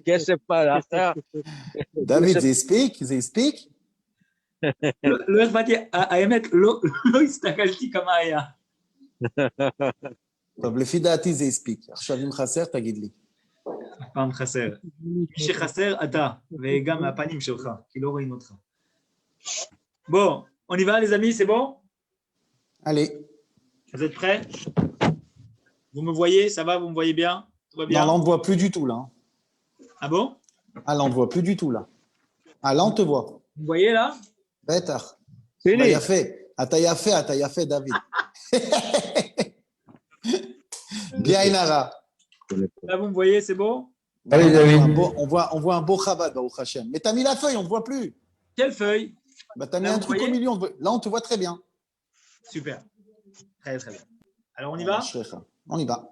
Qu'est-ce que c'est pas là? David, they speak? They speak? לא הבנתי, האמת, לא הסתכלתי כמה היה. טוב, לפי דעתי זה הספיק. עכשיו, אם חסר, תגיד לי. פעם חסר. מי שחסר, אתה, וגם מהפנים שלך, כי לא רואים אותך. בוא, on y va les amis, c'est bon? Allez. Vous êtes prêts? Vous me voyez? Ça va? Vous me voyez bien? Tout va bien? Non, là, on ne te voit plus du tout, là. Ah bon? Ah, là, on ne te voit plus du tout, là. Ah, là, on te voit. Vous me voyez là? בטח. פיני. אתה יפה, דוד. בלי עין הרע. Là, vous me voyez, c'est bon? Allez, David. On voit un beau Chabad, Baruch Hashem. Mais t'as mis la feuille, on ne te voit plus. Quelle feuille? Bah, t'as mis Là, un vous truc au voyez? milieu. Là, on te voit très bien. Super. Très, très bien. Alors, on y va? On y va.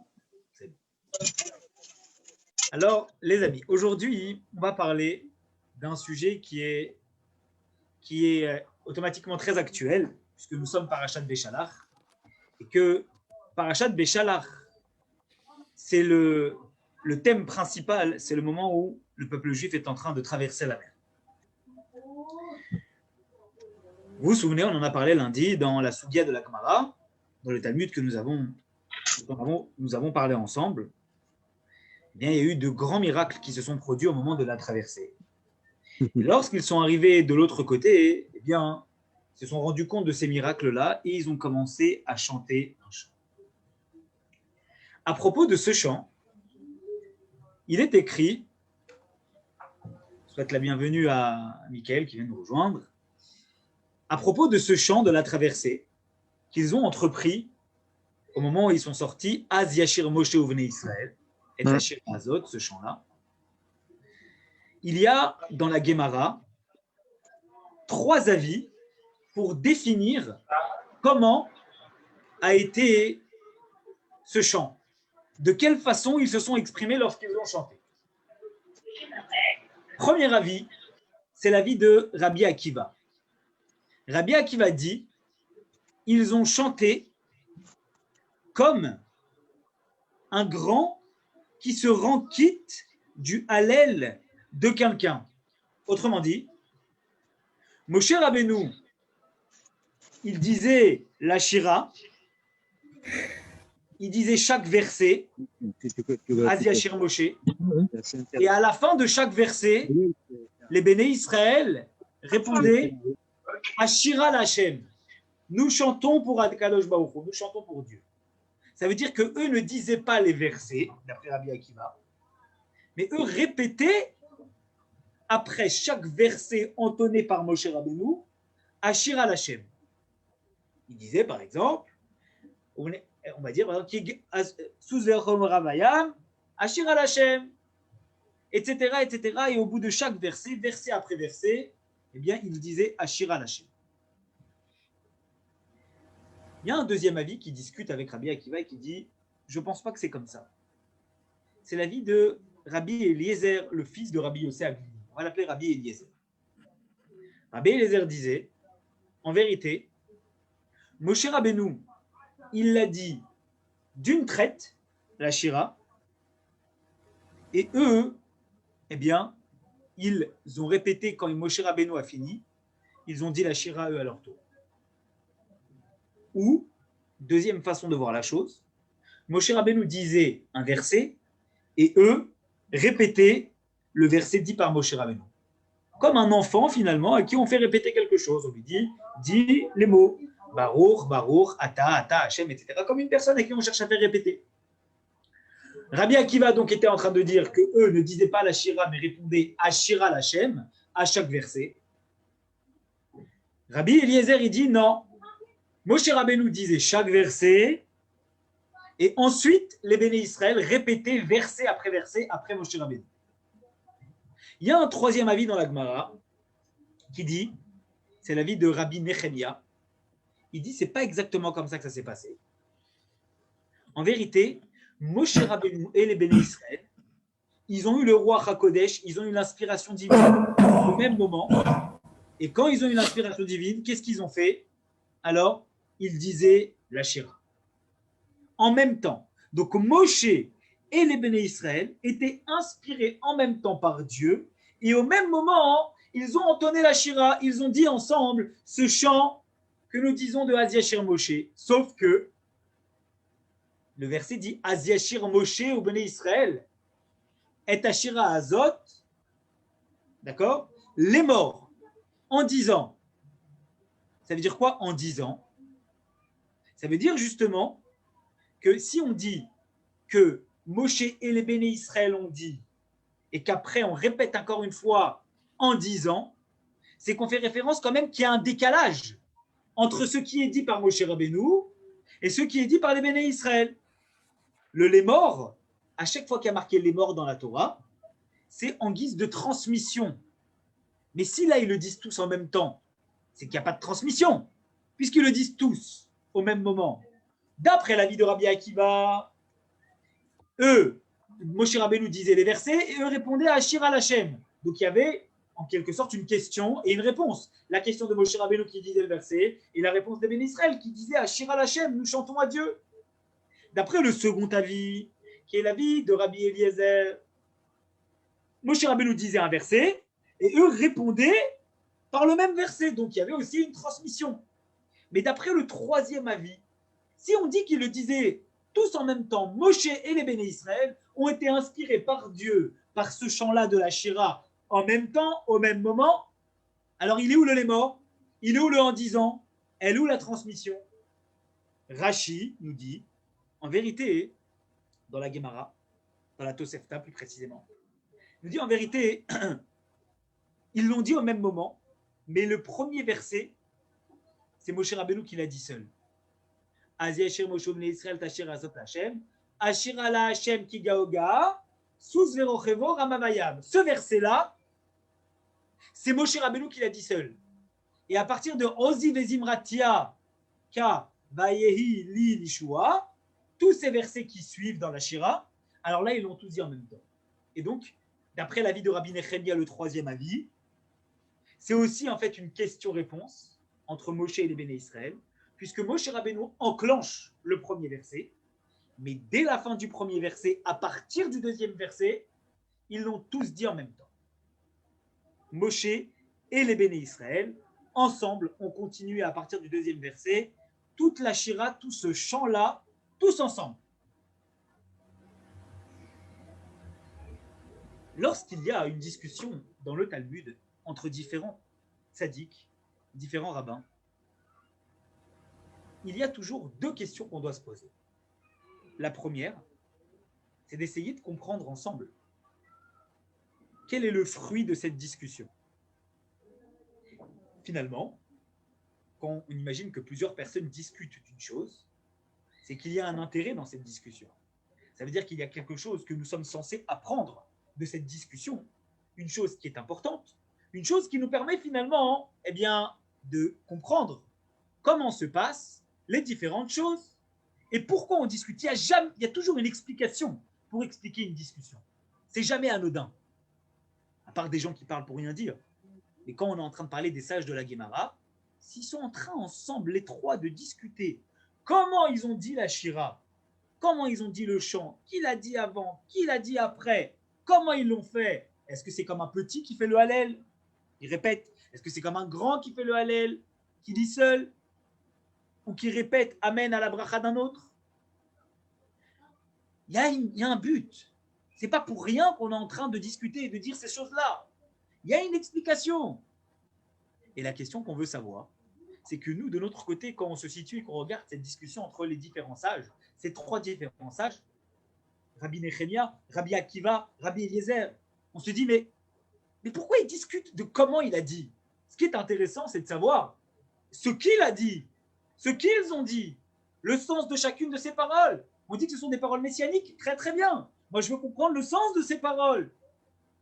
Alors, les amis, aujourd'hui, on va parler d'un sujet qui est automatiquement très actuel, puisque nous sommes Parashat Béchalach, et que Parashat Béchalach, c'est le thème principal, c'est le moment où le peuple juif est en train de traverser la mer. Vous vous souvenez, on en a parlé lundi dans la Soudia de la Gemara, dans le Talmud que nous avons parlé ensemble. Eh bien, il y a eu de grands miracles qui se sont produits au moment de la traversée. Et lorsqu'ils sont arrivés de l'autre côté, eh bien, ils se sont rendus compte de ces miracles-là et ils ont commencé à chanter un chant. À propos de ce chant, il est écrit, je souhaite la bienvenue à Michael qui vient nous rejoindre, à propos de ce chant de la traversée qu'ils ont entrepris au moment où ils sont sortis, Az Yashir Moshe Uvnei Israël, et Yashir Azot, ce chant-là. Il y a dans la Gemara 3 avis pour définir comment a été ce chant, de quelle façon ils se sont exprimés lorsqu'ils ont chanté. Premier avis, c'est l'avis de Rabbi Akiva. Rabbi Akiva dit, ils ont chanté comme un grand qui se rend quitte du Hallel de quelqu'un. Autrement dit, Moshe Rabbeinu, il disait la Shira, il disait chaque verset, Az Yashir Moshe, et à la fin de chaque verset, les Béné Israël répondaient Ashira l'Hachem. Nous chantons pour Akadosh Baruch Hu, nous chantons pour Dieu. Ça veut dire qu'eux ne disaient pas les versets, d'après Rabbi Akiva, mais eux répétaient, après chaque verset entonné par Moshe Rabbeinu, Ashira l'Hachem. Il disait, par exemple, on va dire, Sous Verchom Ravayam, Ashira l'Hachem, etc., etc. Et au bout de chaque verset, verset après verset, eh bien, il disait Ashira l'Hachem. Il y a un deuxième avis qui discute avec Rabbi Akiva et qui dit « Je ne pense pas que c'est comme ça ». C'est l'avis de Rabbi Eliezer, le fils de Rabbi Yossé Aglili. On va l'appeler Rabbi Eliezer. Rabbi Eliezer disait « En vérité, Moshe Rabbeinu, il l'a dit d'une traite, la Shira, et eux, eh bien, ils ont répété quand Moshe Rabbeinu a fini, ils ont dit la Shira eux à leur tour. Ou, deuxième façon de voir la chose, Moshe Rabbeinu disait un verset et eux répétaient le verset dit par Moshe Rabbeinu. Comme un enfant finalement à qui on fait répéter quelque chose. On lui dit, dis les mots, Baruch, Baruch, Ata, Hashem, etc. Comme une personne à qui on cherche à faire répéter. Rabbi Akiva donc était en train de dire que eux ne disaient pas la Shira mais répondaient Ashira l'Hachem à chaque verset. Rabbi Eliezer il dit non. Moshe Rabbeinu disait chaque verset, et ensuite les Béné Israël répétaient verset après Moshe Rabbeinu. Il y a un troisième avis dans la Gemara qui dit, c'est l'avis de Rabbi Nechemia, il dit c'est pas exactement comme ça que ça s'est passé. En vérité, Moshe Rabbeinu et les Béné Israël, ils ont eu le roi HaKodesh, ils ont eu l'inspiration divine au même moment, et quand ils ont eu l'inspiration divine, qu'est-ce qu'ils ont fait? Alors, il disait la Shira. En même temps. Donc Moshe, et les béné Israël étaient inspirés en même temps par Dieu, et au même moment, ils ont entonné la Shira, ils ont dit ensemble ce chant que nous disons de Aziashir Moshe, sauf que le verset dit Aziashir Moshe au béné Israël, et Ashira Azot, d'accord, les morts, en disant. Ça veut dire quoi en disant? Ça veut dire justement que si on dit que Moshe et les béné Israël ont dit, et qu'après on répète encore une fois en disant, c'est qu'on fait référence quand même qu'il y a un décalage entre ce qui est dit par Moshe Rabbeinu et ce qui est dit par les béné Israël. Le les morts, à chaque fois qu'il y a marqué les morts dans la Torah, c'est en guise de transmission. Mais si là ils le disent tous en même temps, c'est qu'il n'y a pas de transmission, puisqu'ils le disent tous au même moment. D'après l'avis de Rabbi Akiva, eux, Moshe Rabbeinu disait les versets et eux répondaient à Shira Lachem. Donc il y avait en quelque sorte une question et une réponse. La question de Moshe Rabbeinu qui disait le verset et la réponse des béné Israël qui disait à Shira Lachem, nous chantons à Dieu. D'après le second avis, qui est l'avis de Rabbi Eliezer, Moshe Rabbeinu disait un verset et eux répondaient par le même verset. Donc il y avait aussi une transmission. Mais d'après le troisième avis, si on dit qu'ils le disaient tous en même temps, Moshe et les béné Israël ont été inspirés par Dieu, par ce chant-là de la Shira, en même temps, au même moment, alors il est où le lémor? Il est où le en disant? Elle est où la transmission? Rashi nous dit, en vérité, dans la Gemara, dans la Tosefta plus précisément, nous dit en vérité, ils l'ont dit au même moment, mais le premier verset, c'est Moshe Rabbeinu qui l'a dit seul. Aziashir Moshe Bnei Israël Tashir Azot Hashem, Ashir ala Hashem Kigaoga, Sous Verochevo Ramavayam. Ce verset-là, c'est Moshe Rabbeinu qui l'a dit seul. Et à partir de Ozi Vezimratia Ka Vayehi Li Lishua, tous ces versets qui suivent dans la Shira, alors là, ils l'ont tous dit en même temps. Et donc, d'après l'avis de Rabbi Nechemia, le troisième avis, c'est aussi en fait une question-réponse entre Moshe et les béné Israël, puisque Moshe Rabbeinu enclenche le premier verset, mais dès la fin du premier verset, à partir du deuxième verset, ils l'ont tous dit en même temps. Moshe et les béné Israël, ensemble, ont continué à partir du deuxième verset, toute la Shira, tout ce chant-là, tous ensemble. Lorsqu'il y a une discussion dans le Talmud entre différents tzaddik, différents rabbins, il y a toujours deux questions qu'on doit se poser. La première, c'est d'essayer de comprendre ensemble quel est le fruit de cette discussion. Finalement, quand on imagine que plusieurs personnes discutent d'une chose, c'est qu'il y a un intérêt dans cette discussion. Ça veut dire qu'il y a quelque chose que nous sommes censés apprendre de cette discussion, une chose qui est importante, une chose qui nous permet finalement de comprendre comment se passent les différentes choses et pourquoi on discute. Il y a toujours une explication pour expliquer une discussion. C'est jamais anodin, à part des gens qui parlent pour rien dire. Et quand on est en train de parler des sages de la Gemara, s'ils sont en train ensemble, les trois, de discuter comment ils ont dit la Shira, comment ils ont dit le chant, qui l'a dit avant, qui l'a dit après, comment ils l'ont fait. Est-ce que c'est comme un petit qui fait le Hallel? Il répète. Est-ce que c'est comme un grand qui fait le Hallel, qui dit seul, ou qui répète Amen à la bracha d'un autre? Il y a un but. C'est pas pour rien qu'on est en train de discuter et de dire ces choses-là. Il y a une explication. Et la question qu'on veut savoir, c'est que nous, de notre côté, quand on se situe et qu'on regarde cette discussion entre les différents sages, ces trois différents sages, Rabbi Nechemia, Rabbi Akiva, Rabbi Eliezer, on se dit, mais pourquoi ils discutent de comment il a dit? Ce qui est intéressant, c'est de savoir ce qu'il a dit, ce qu'ils ont dit, le sens de chacune de ces paroles. On dit que ce sont des paroles messianiques, très très bien. Moi, je veux comprendre le sens de ces paroles.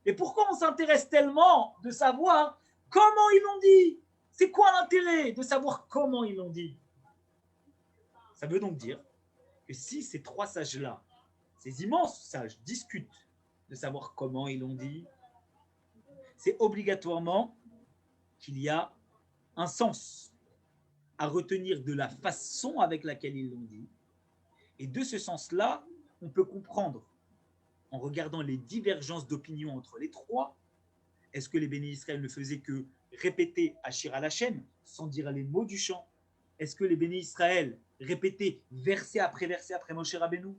Et pourquoi on s'intéresse tellement de savoir comment ils l'ont dit? C'est quoi l'intérêt de savoir comment ils l'ont dit? Ça veut donc dire que si ces trois sages-là, ces immenses sages, discutent de savoir comment ils l'ont dit, c'est obligatoirement qu'il y a un sens à retenir de la façon avec laquelle ils l'ont dit. Et de ce sens-là, on peut comprendre en regardant les divergences d'opinion entre les trois, est-ce que les bénis Israël ne faisaient que répéter Ashira Lachem sans dire les mots du chant? Est-ce que les bénis Israël répétaient verset après Moshe Rabbeinu?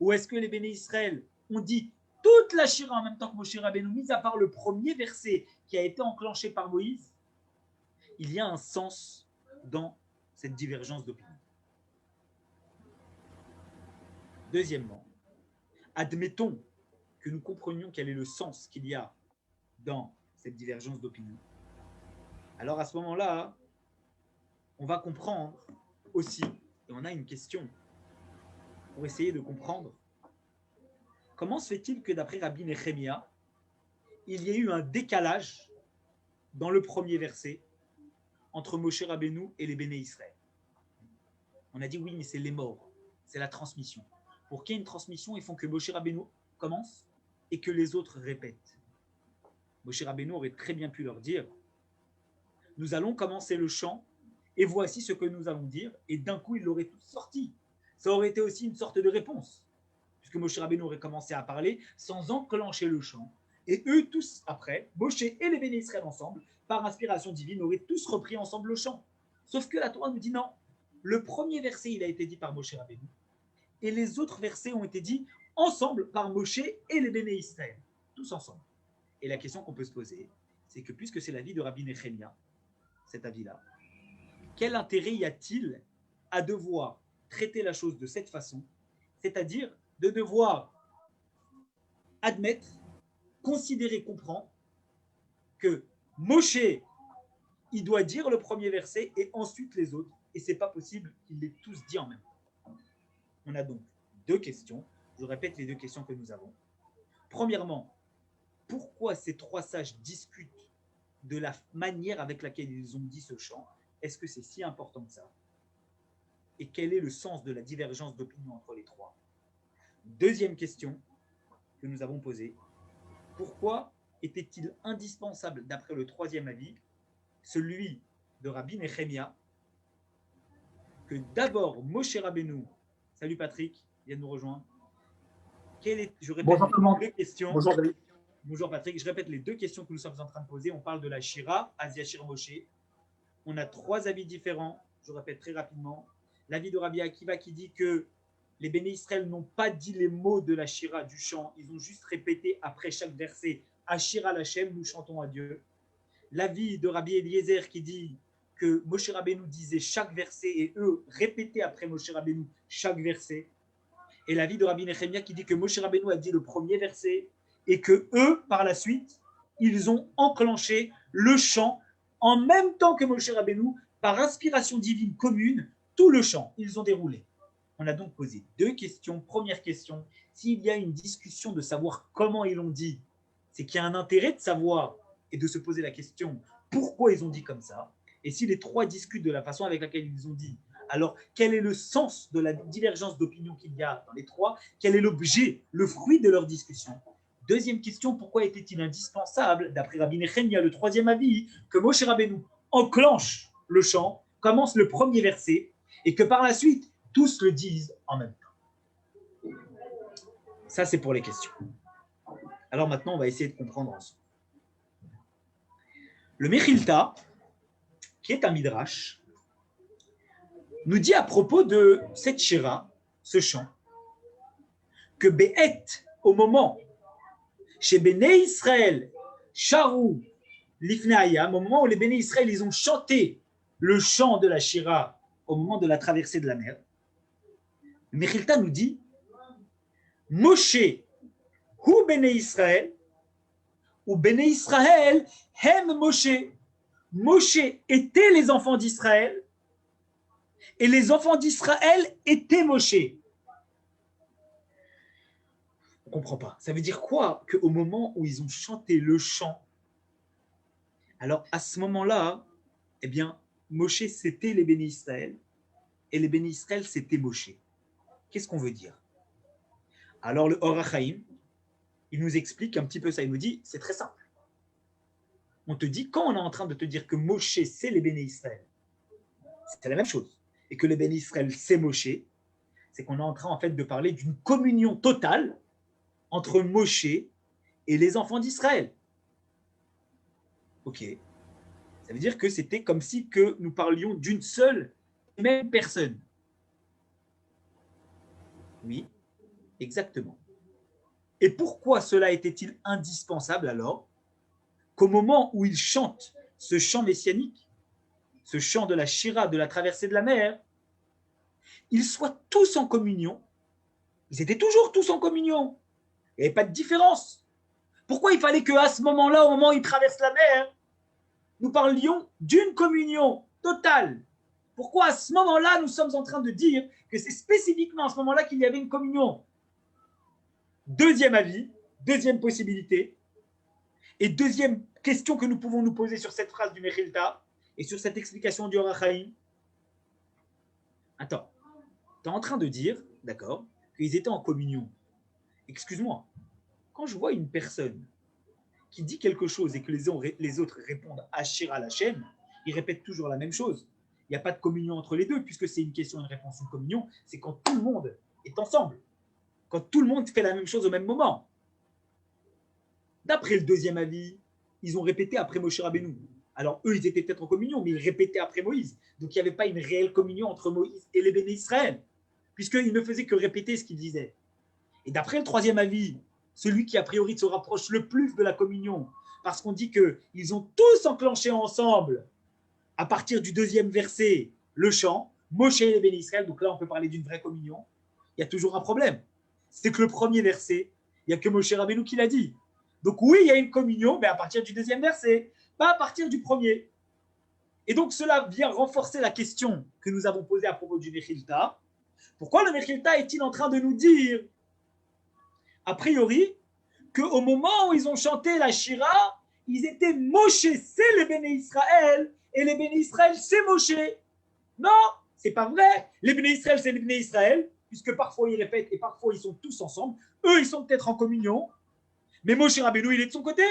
Ou est-ce que les bénis Israël ont dit toute la Shira en même temps que Moshe Rabbeinu, mis à part le premier verset qui a été enclenché par Moïse? Il y a un sens dans cette divergence d'opinion. Deuxièmement, admettons que nous comprenions quel est le sens qu'il y a dans cette divergence d'opinion. Alors à ce moment-là, on va comprendre aussi, et on a une question pour essayer de comprendre, comment se fait-il que d'après Rabbi Nechemia, il y ait eu un décalage dans le premier verset entre Moshe Rabbeinu et les Béné Israël? On a dit oui, mais c'est les morts, c'est la transmission. Pour qu'il y ait une transmission, il faut que Moshe Rabbeinu commence et que les autres répètent. Moshe Rabbeinu aurait très bien pu leur dire, nous allons commencer le chant et voici ce que nous allons dire, et d'un coup, ils l'auraient tous sorti. Ça aurait été aussi une sorte de réponse, puisque Moshe Rabbeinu aurait commencé à parler sans enclencher le chant. Et eux tous, après, Moshe et les Béné Israël ensemble, par inspiration divine, auraient tous repris ensemble le chant. Sauf que la Torah nous dit non. Le premier verset, il a été dit par Moshe Rabbeinu, et les autres versets ont été dits ensemble par Moshe et les Béné Israël, tous ensemble. Et la question qu'on peut se poser, c'est que puisque c'est l'avis de Rabbi Nechemia, cet avis-là, quel intérêt y a-t-il à devoir traiter la chose de cette façon, c'est-à-dire de devoir admettre, considérer, comprendre que Moshe, il doit dire le premier verset et ensuite les autres, et c'est pas possible qu'il les tous dit en même temps. On a donc deux questions. Je répète les deux questions que nous avons. Premièrement, pourquoi ces trois sages discutent de la manière avec laquelle ils ont dit ce chant? Est-ce que c'est si important que ça? Et quel est le sens de la divergence d'opinion entre les trois? Deuxième question que nous avons posée. Pourquoi était-il indispensable, d'après le troisième avis, celui de Rabbi Nechemia, que d'abord Moshe Rabbeinu, salut Patrick, viens nous rejoindre. Je répète les deux questions. Bonjour David. Bonjour Patrick, je répète les deux questions que nous sommes en train de poser. On parle de la Shira, Asiashir Moshe. On a trois avis différents, je répète très rapidement. L'avis de Rabbi Akiva qui dit que les Béné Israël n'ont pas dit les mots de la Shira, du chant, ils ont juste répété après chaque verset Ashira Lachem, nous chantons à Dieu. L'avis de Rabbi Eliezer qui dit que Moshe Rabbeinu disait chaque verset et eux répétaient après Moshe Rabbeinu chaque verset. Et l'avis de Rabbi Nechemia qui dit que Moshe Rabbeinu a dit le premier verset et que eux, par la suite, ils ont enclenché le chant en même temps que Moshe Rabbeinu, par inspiration divine commune, tout le chant, ils ont déroulé. On a donc posé deux questions. Première question, s'il y a une discussion de savoir comment ils l'ont dit, c'est qu'il y a un intérêt de savoir et de se poser la question pourquoi ils ont dit comme ça. Et si les trois discutent de la façon avec laquelle ils ont dit, alors quel est le sens de la divergence d'opinion qu'il y a dans les trois? Quel est l'objet, le fruit de leur discussion? Deuxième question, pourquoi était-il indispensable, d'après Rabbi Nechemia, le troisième avis, que Moshe Rabbeinu enclenche le chant, commence le premier verset, et que par la suite, tous le disent en même temps? Ça, c'est pour les questions. Alors maintenant, on va essayer de comprendre ensemble. Le Mechilta, qui est un midrash, nous dit à propos de cette shira, ce chant, que Be'et, au moment, chez Béné Israël, Charou, Lifnei Hayam, au moment où les Béné Israël, ils ont chanté le chant de la shira au moment de la traversée de la mer, le Mechilta nous dit Moshe, hu Béné Israël, ou Béné Israël, hem Moshe. Moshe était les enfants d'Israël et les enfants d'Israël étaient Moshe. On ne comprend pas. Ça veut dire quoi? Qu'au moment où ils ont chanté le chant, alors à ce moment-là, eh bien, Moshe, c'était les Béné Israël et les Béné Israël, c'était Moshe. Qu'est-ce qu'on veut dire? Alors le Or HaChaim, il nous explique un petit peu ça. Il nous dit, c'est très simple. On te dit, quand on est en train de te dire que Moshe, c'est les Béné Israël, c'est la même chose. Et que les Béné Israël, c'est Moshe, c'est qu'on est en train en fait de parler d'une communion totale entre Moshe et les enfants d'Israël. Ok. Ça veut dire que c'était comme si que nous parlions d'une seule et même personne. Oui, exactement. Et pourquoi cela était-il indispensable alors qu'au moment où ils chantent ce chant messianique, ce chant de la Shira, de la traversée de la mer, ils soient tous en communion? Ils étaient toujours tous en communion. Il n'y avait pas de différence. Pourquoi il fallait qu'à ce moment-là, au moment où ils traversent la mer, nous parlions d'une communion totale? Pourquoi à ce moment-là, nous sommes en train de dire que c'est spécifiquement à ce moment-là qu'il y avait une communion? Deuxième avis, deuxième possibilité, et deuxième question que nous pouvons nous poser sur cette phrase du Mechilta et sur cette explication du Or HaChaim. Attends, tu es en train de dire, d'accord, qu'ils étaient en communion. Excuse-moi, quand je vois une personne qui dit quelque chose et que les autres répondent Asher à la chaîne, ils répètent toujours la même chose. Il n'y a pas de communion entre les deux, puisque c'est une question, une réponse, une communion. C'est quand tout le monde est ensemble, quand tout le monde fait la même chose au même moment. D'après le deuxième avis, ils ont répété après Moshe Rabbeinu. Alors eux, ils étaient peut-être en communion, mais ils répétaient après Moïse. Donc il n'y avait pas une réelle communion entre Moïse et les béné Israël, puisqu'ils ne faisaient que répéter ce qu'ils disaient. Et d'après le troisième avis, celui qui a priori se rapproche le plus de la communion, parce qu'on dit qu'ils ont tous enclenché ensemble, à partir du deuxième verset, le chant, Moshe et les béné Israël, donc là on peut parler d'une vraie communion, il y a toujours un problème. C'est que le premier verset, il n'y a que Moshe Rabbeinu qui l'a dit. Donc oui, il y a une communion, mais à partir du deuxième verset, pas à partir du premier. Et donc cela vient renforcer la question que nous avons posée à propos du Mechilta. Pourquoi le Mechilta est-il en train de nous dire, a priori, qu'au moment où ils ont chanté la Shira, ils étaient Moshe, c'est les béné Israël, et les béné Israël, c'est Moshe? Non, c'est pas vrai. Les béné Israël, c'est les béné Israël, puisque parfois ils répètent et parfois ils sont tous ensemble. Eux, ils sont peut-être en communion, mais Moshe Rabbeinu, il est de son côté,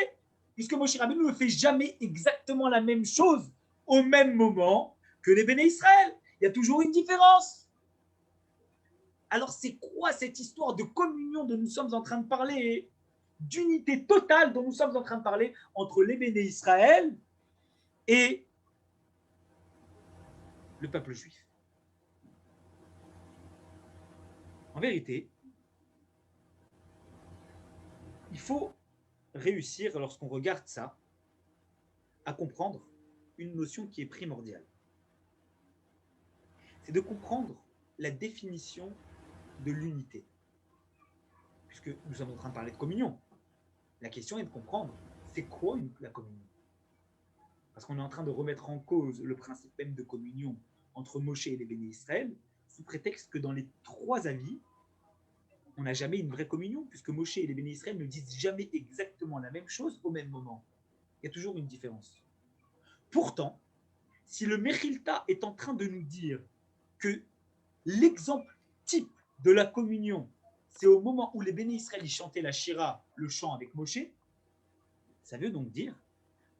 puisque Moshe Rabbeinu ne fait jamais exactement la même chose au même moment que les béné Israël. Il y a toujours une différence. Alors c'est quoi cette histoire de communion dont nous sommes en train de parler, d'unité totale dont nous sommes en train de parler entre les béné Israël et le peuple juif? En vérité, il faut réussir, lorsqu'on regarde ça, à comprendre une notion qui est primordiale. C'est de comprendre la définition de l'unité. Puisque nous sommes en train de parler de communion. La question est de comprendre, c'est quoi la communion? Parce qu'on est en train de remettre en cause le principe même de communion entre Moshe et les béné Israël, sous prétexte que dans les trois avis, on n'a jamais une vraie communion, puisque Moshe et les béné Israël ne disent jamais exactement la même chose au même moment. Il y a toujours une différence. Pourtant, si le Mechilta est en train de nous dire que l'exemple type de la communion, c'est au moment où les béné Israël chantaient la Shira, le chant avec Moshe, ça veut donc dire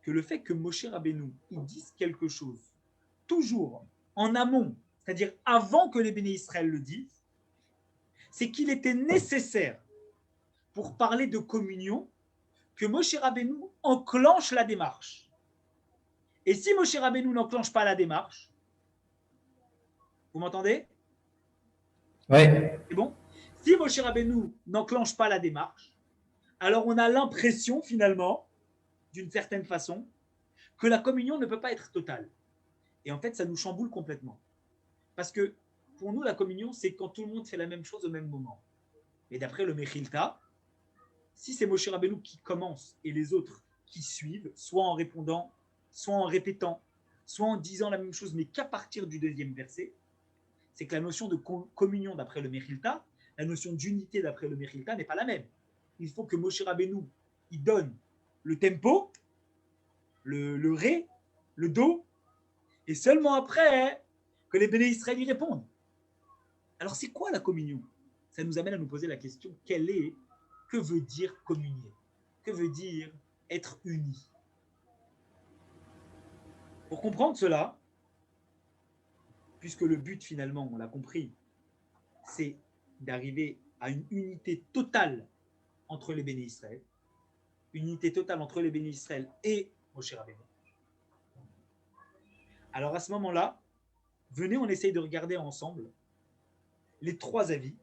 que le fait que Moshe Rabbeinu il dise quelque chose toujours en amont, c'est-à-dire avant que les béné Israël le disent, c'est qu'il était nécessaire pour parler de communion que Moshe Rabbeinu enclenche la démarche. Et si Moshe Rabbeinu n'enclenche pas la démarche, vous m'entendez? Oui. C'est bon? Si Moshe Rabbeinu n'enclenche pas la démarche, alors on a l'impression finalement, d'une certaine façon, que la communion ne peut pas être totale. Et en fait, ça nous chamboule complètement. Parce que pour nous, la communion, c'est quand tout le monde fait la même chose au même moment. Et d'après le Mechilta, si c'est Moshe Rabbeinu qui commence et les autres qui suivent, soit en répondant, soit en répétant, soit en disant la même chose, mais qu'à partir du deuxième verset, c'est que la notion de communion d'après le Mechilta, la notion d'unité d'après le Mechilta n'est pas la même. Il faut que Moshe Rabbeinu, il donne le tempo, le ré, le do, et seulement après que les béné Israël y répondent. Alors c'est quoi la communion? Ça nous amène à nous poser la question, que veut dire communier? Que veut dire être uni? Pour comprendre cela, puisque le but finalement, on l'a compris, c'est d'arriver à une unité totale entre les bénis Israël, une unité totale entre les bénis Israël et Moshe Rabbeinu. Alors à ce moment-là, venez, on essaye de regarder ensemble les trois avis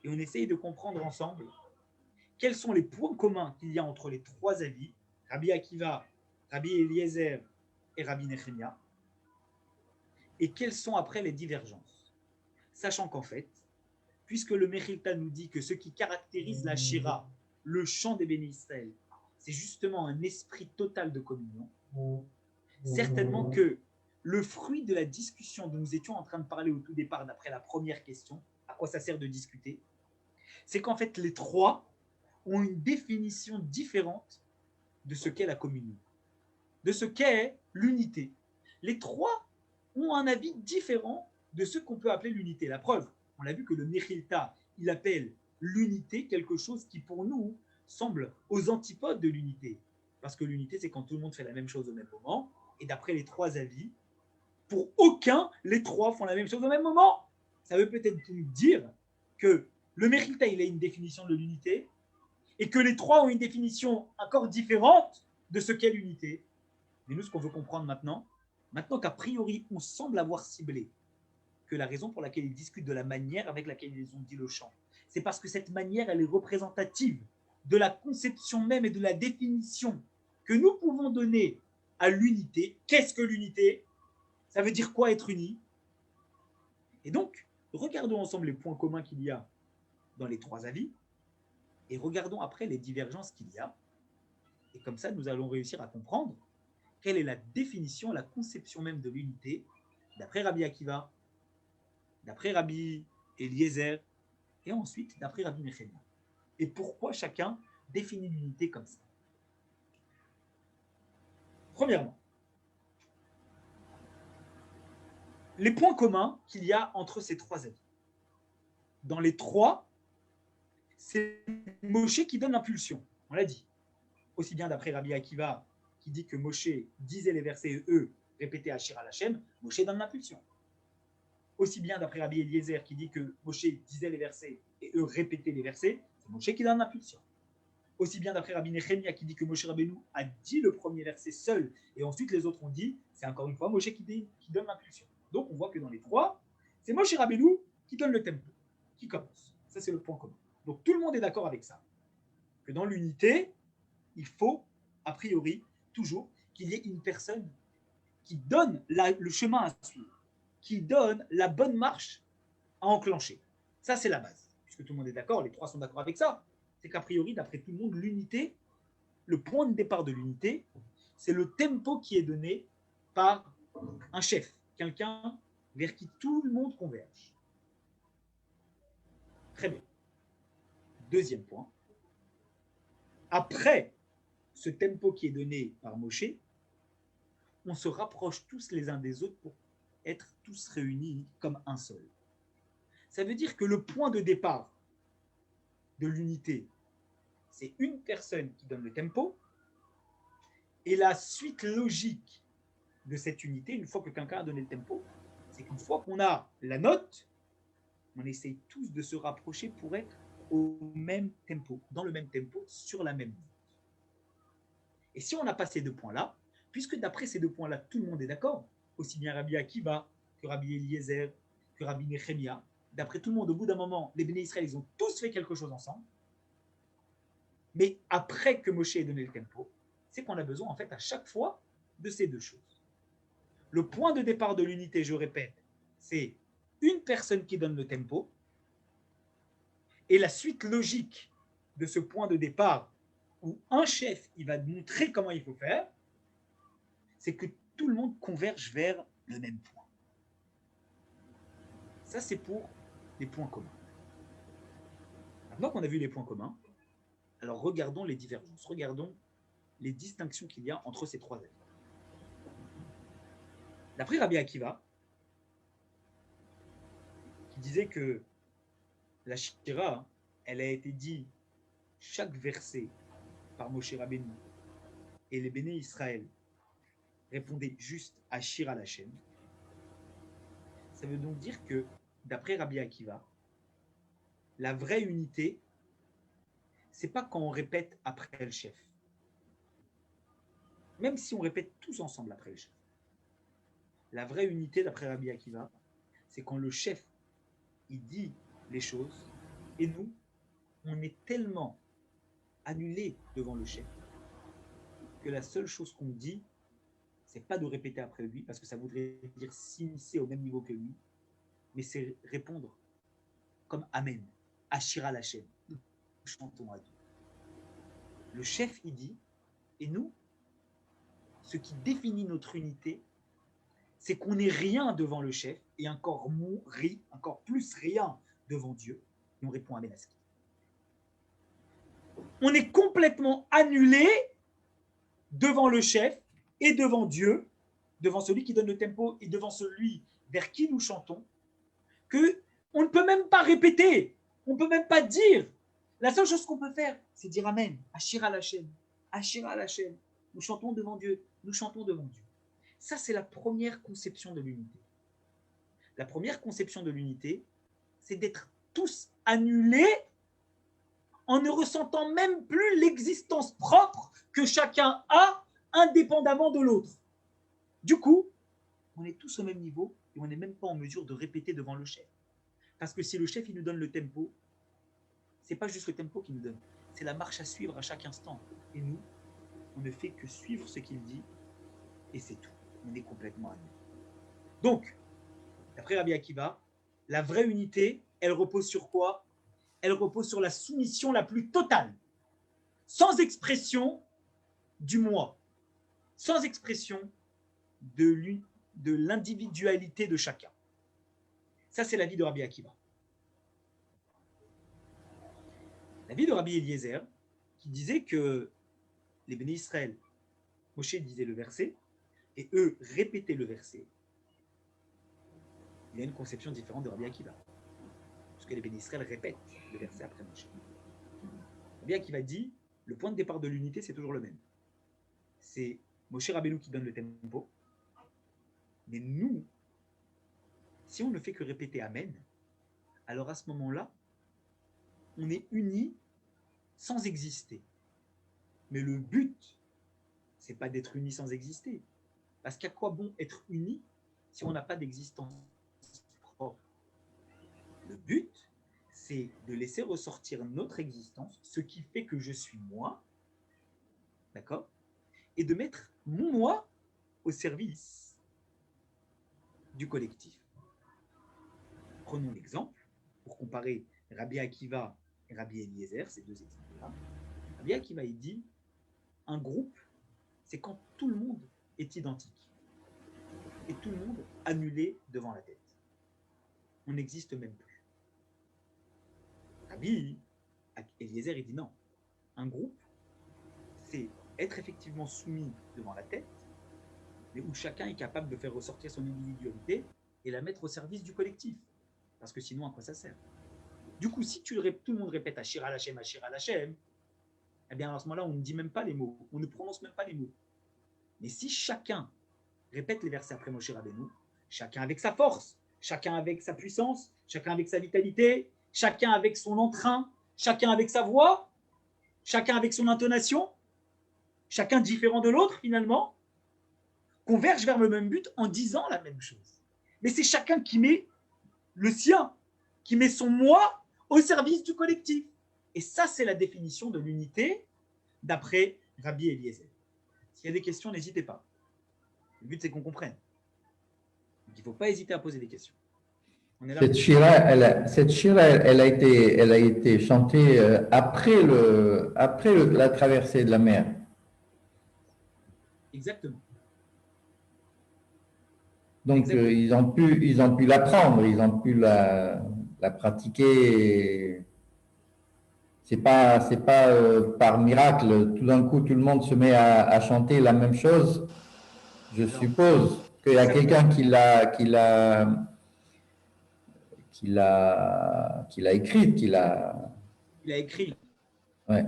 et on essaye de comprendre ensemble quels sont les points communs qu'il y a entre les trois avis, Rabbi Akiva, Rabbi Eliezer et Rabbi Nechemia, et quelles sont après les divergences. Sachant qu'en fait, puisque le Mechilta nous dit que ce qui caractérise la Shira, le chant des bénis Israël, c'est justement un esprit total de communion, certainement que le fruit de la discussion dont nous étions en train de parler au tout départ, d'après la première question, à quoi ça sert de discuter, c'est qu'en fait les trois ont une définition différente de ce qu'est la communion, de ce qu'est l'unité. Les trois ont un avis différent de ce qu'on peut appeler l'unité. La preuve, on a vu que le Mechilta, il appelle l'unité quelque chose qui pour nous semble aux antipodes de l'unité. Parce que l'unité, c'est quand tout le monde fait la même chose au même moment. Et d'après les trois avis, pour aucun, les trois font la même chose au même moment. Ça veut peut-être nous dire que le Mechilta, il a une définition de l'unité et que les trois ont une définition encore différente de ce qu'est l'unité. Mais nous, ce qu'on veut comprendre maintenant qu'a priori, on semble avoir ciblé que la raison pour laquelle ils discutent de la manière avec laquelle ils ont dit le chant, c'est parce que cette manière, elle est représentative de la conception même et de la définition que nous pouvons donner à l'unité. Qu'est-ce que l'unité? Ça veut dire quoi être uni? Et donc, regardons ensemble les points communs qu'il y a dans les trois avis et regardons après les divergences qu'il y a. Et comme ça, nous allons réussir à comprendre quelle est la définition, la conception même de l'unité d'après Rabbi Akiva, d'après Rabbi Eliezer et ensuite d'après Rabbi Nechemia. Et pourquoi chacun définit l'unité comme ça. Premièrement, les points communs qu'il y a entre ces trois avis. Dans les trois, c'est Moshe qui donne l'impulsion, on l'a dit. Aussi bien d'après Rabbi Akiva, qui dit que Moshe disait les versets et eux répétaient Ashir al Hashem, Moshe donne l'impulsion. Aussi bien d'après Rabbi Eliezer, qui dit que Moshe disait les versets et eux répétaient les versets, c'est Moshe qui donne l'impulsion. Aussi bien d'après Rabbi Nechemia, qui dit que Moshe Rabbeinu a dit le premier verset seul et ensuite les autres ont dit, c'est encore une fois Moshe qui donne l'impulsion. Donc on voit que dans les trois, c'est Moshe Rabbeinu qui donne le tempo, qui commence. Ça c'est le point commun. Donc tout le monde est d'accord avec ça. Que dans l'unité, il faut, a priori, toujours qu'il y ait une personne qui donne le chemin à suivre, qui donne la bonne marche à enclencher. Ça, c'est la base. Puisque tout le monde est d'accord, les trois sont d'accord avec ça. C'est qu'a priori, d'après tout le monde, l'unité, le point de départ de l'unité, c'est le tempo qui est donné par un chef, quelqu'un vers qui tout le monde converge. Très bien. Deuxième point. Après ce tempo qui est donné par Moshe, on se rapproche tous les uns des autres pour être tous réunis comme un seul. Ça veut dire que le point de départ de l'unité, c'est une personne qui donne le tempo, et la suite logique de cette unité, une fois que quelqu'un a donné le tempo, c'est qu'une fois qu'on a la note, on essaye tous de se rapprocher pour être au même tempo, dans le même tempo, sur la même note. Et si on n'a pas ces deux points-là, puisque d'après ces deux points-là, tout le monde est d'accord, aussi bien Rabbi Akiva que Rabbi Eliezer, que Rabbi Nechemia, d'après tout le monde, au bout d'un moment, les Béné Israël, ils ont tous fait quelque chose ensemble. Mais après que Moshe ait donné le tempo, c'est qu'on a besoin, en fait, à chaque fois, de ces deux choses. Le point de départ de l'unité, je répète, c'est une personne qui donne le tempo, et la suite logique de ce point de départ, où un chef, il va montrer comment il faut faire, c'est que tout le monde converge vers le même point. Ça, c'est pour les points communs. Maintenant qu'on a vu les points communs, alors regardons les divergences, regardons les distinctions qu'il y a entre ces trois avis. D'après Rabbi Akiva, qui disait que la Shira, elle a été dit chaque verset par Moshe Rabbeinu, et les Béné Israël répondaient juste à Shir al Hashem. Ça veut donc dire que, d'après Rabbi Akiva, la vraie unité, c'est pas quand on répète après le chef. Même si on répète tous ensemble après le chef. La vraie unité, d'après Rabbi Akiva, c'est quand le chef, il dit les choses, et nous, on est tellement annulés devant le chef que la seule chose qu'on dit, c'est pas de répéter après lui, parce que ça voudrait dire s'immiscer au même niveau que lui, mais c'est répondre comme Amen, Ashira Lachem. Nous chantons à Dieu. Le chef, il dit, et nous, ce qui définit notre unité, c'est qu'on n'est rien devant le chef, et encore plus rien devant Dieu, et on répond Amen à ce qu'il dit. On est complètement annulé devant le chef et devant Dieu, devant celui qui donne le tempo et devant celui vers qui nous chantons, que on ne peut même pas répéter, on ne peut même pas dire. La seule chose qu'on peut faire, c'est dire Amen, Ashira Lachem, Ashira Lachem. Nous chantons devant Dieu, nous chantons devant Dieu. Ça, c'est la première conception de l'unité. La première conception de l'unité, c'est d'être tous annulés en ne ressentant même plus l'existence propre que chacun a indépendamment de l'autre. Du coup, on est tous au même niveau et on n'est même pas en mesure de répéter devant le chef. Parce que si le chef il nous donne le tempo, ce n'est pas juste le tempo qu'il nous donne, c'est la marche à suivre à chaque instant. Et nous, on ne fait que suivre ce qu'il dit et c'est tout. On est complètement annulé. Donc, d'après Rabbi Akiva, la vraie unité, elle repose sur quoi? Elle repose sur la soumission la plus totale, sans expression du moi, sans expression de l'individualité de chacun. Ça, c'est la vie de Rabbi Akiva. La vie de Rabbi Eliezer, qui disait que les bénis Israël, Moshe disait le verset, et eux répétaient le verset. Il y a une conception différente de Rabbi Akiva. Parce que les bénis Israël répètent le verset après Moshe. Rabbi Akiva dit, le point de départ de l'unité, c'est toujours le même. C'est Moshe Rabbeinu qui donne le tempo. Mais nous, si on ne fait que répéter Amen, alors à ce moment-là, on est unis sans exister. Mais le but, c'est pas d'être unis sans exister. Parce qu'à quoi bon être unis si on n'a pas d'existence propre? Le but, c'est de laisser ressortir notre existence, ce qui fait que je suis moi, d'accord? Et de mettre mon moi au service du collectif. Prenons l'exemple, pour comparer Rabbi Akiva et Rabbi Eliezer, ces deux exemples-là. Rabbi Akiva, il dit, un groupe, c'est quand tout le monde est identique et tout le monde annulé devant la tête. On n'existe même plus. Rabbi Eliezer, il dit non. Un groupe, c'est être effectivement soumis devant la tête, mais où chacun est capable de faire ressortir son individualité et la mettre au service du collectif. Parce que sinon, à quoi ça sert? Du coup, si tout le monde répète Ashira Lachem, eh bien à ce moment-là, on ne dit même pas les mots, on ne prononce même pas les mots. Mais si chacun répète les versets après Moshe Rabbeinu, chacun avec sa force, chacun avec sa puissance, chacun avec sa vitalité, chacun avec son entrain, chacun avec sa voix, chacun avec son intonation, chacun différent de l'autre finalement, converge vers le même but en disant la même chose. Mais c'est chacun qui met le sien, qui met son moi au service du collectif. Et ça, c'est la définition de l'unité d'après Rabbi Eliezer. S'il y a des questions, n'hésitez pas. Le but, c'est qu'on comprenne. Donc, il ne faut pas hésiter à poser des questions. On est là Cette shira, elle a été chantée après la traversée de la mer. Exactement. Donc, ils ont pu l'apprendre, ils ont pu la pratiquer. C'est pas par miracle. Tout d'un coup, tout le monde se met à chanter la même chose. Je suppose qu'il y a quelqu'un qui l'a écrite, Il a écrit. Ouais.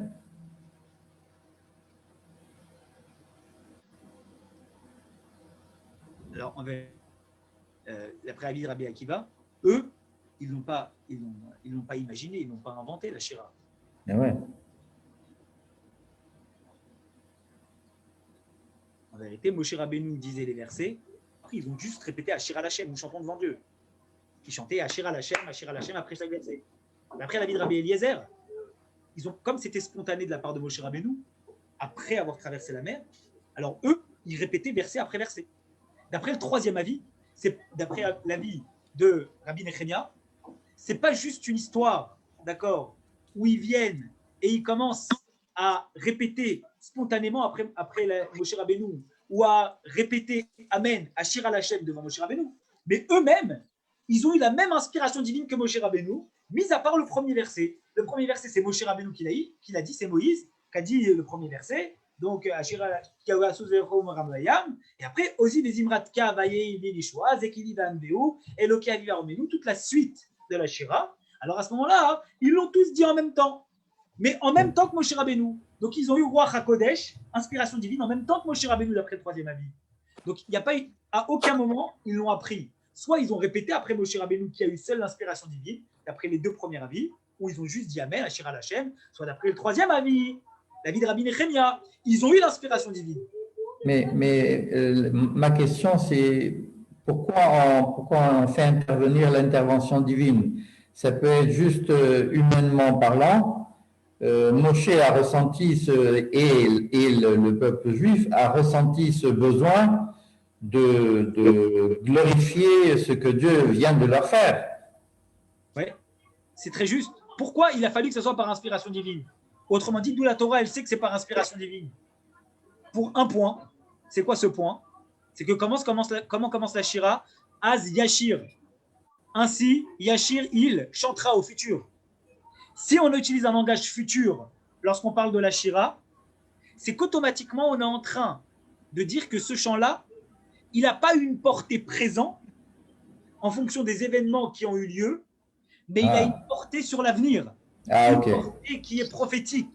Alors, d'après Rabbi Rabbi Akiva, eux, ils l'ont pas imaginé, ils n'ont pas inventé la shira. Ouais. En vérité, Moshe Rabbeinu disait les versets, après ils ont juste répété Ashir Hashem, nous chantons devant Dieu. Ils chantaient Ashir Hashem après chaque verset. Mais après la vie de Rabbi Eliezer, ils ont, comme c'était spontané de la part de Moshe Rabbeinu, après avoir traversé la mer, alors eux, ils répétaient verset après verset. D'après le troisième avis, c'est d'après l'avis de Rabbi Nechemia, c'est pas juste une histoire, d'accord, où ils viennent et ils commencent à répéter spontanément après Moshe Rabbeinu ou à répéter Amen, Ashir al Hashem devant Moshe Rabbeinu, mais eux-mêmes, ils ont eu la même inspiration divine que Moshe Rabbeinu, mis à part le premier verset. Le premier verset, c'est Moshe Rabbeinu qui l'a dit, c'est Moïse qui a dit le premier verset. Donc, et après, Ozi des Imratka, Vaye, Vilishua, Zekili Vanveu, Eloki Avivaromenu, toute la suite de la Shira. Alors à ce moment-là, ils l'ont tous dit en même temps, mais en même temps que Moshe Rabbeinu. Donc, ils ont eu Roi HaKodesh, inspiration divine, en même temps que Moshe Rabbeinu d'après le troisième avis. Donc, il n'y a pas eu, à aucun moment, ils l'ont appris. Soit ils ont répété après Moshe Rabbeinu qui a eu seule l'inspiration divine, d'après les deux premiers avis, ou ils ont juste dit Amen, Ashir al Hashem, soit d'après le troisième avis, l'avis de Rabbi Nechemia, ils ont eu l'inspiration divine. Mais ma question, c'est pourquoi on fait intervenir l'intervention divine? Ça peut être juste humainement parlant. Moshe a ressenti et le peuple juif a ressenti ce besoin de glorifier ce que Dieu vient de leur faire. Oui, c'est très juste. Pourquoi il a fallu que ce soit par inspiration divine? Autrement dit, d'où la Torah, elle sait que c'est par inspiration divine. Pour un point, c'est quoi ce point? C'est que comment commence la Shira? Az Yashir. Ainsi, Yashir, il chantera au futur. Si on utilise un langage futur lorsqu'on parle de la Shira, c'est qu'automatiquement, on est en train de dire que ce chant-là, il n'a pas une portée présente en fonction des événements qui ont eu lieu, mais il a une portée sur l'avenir. Une portée qui est prophétique.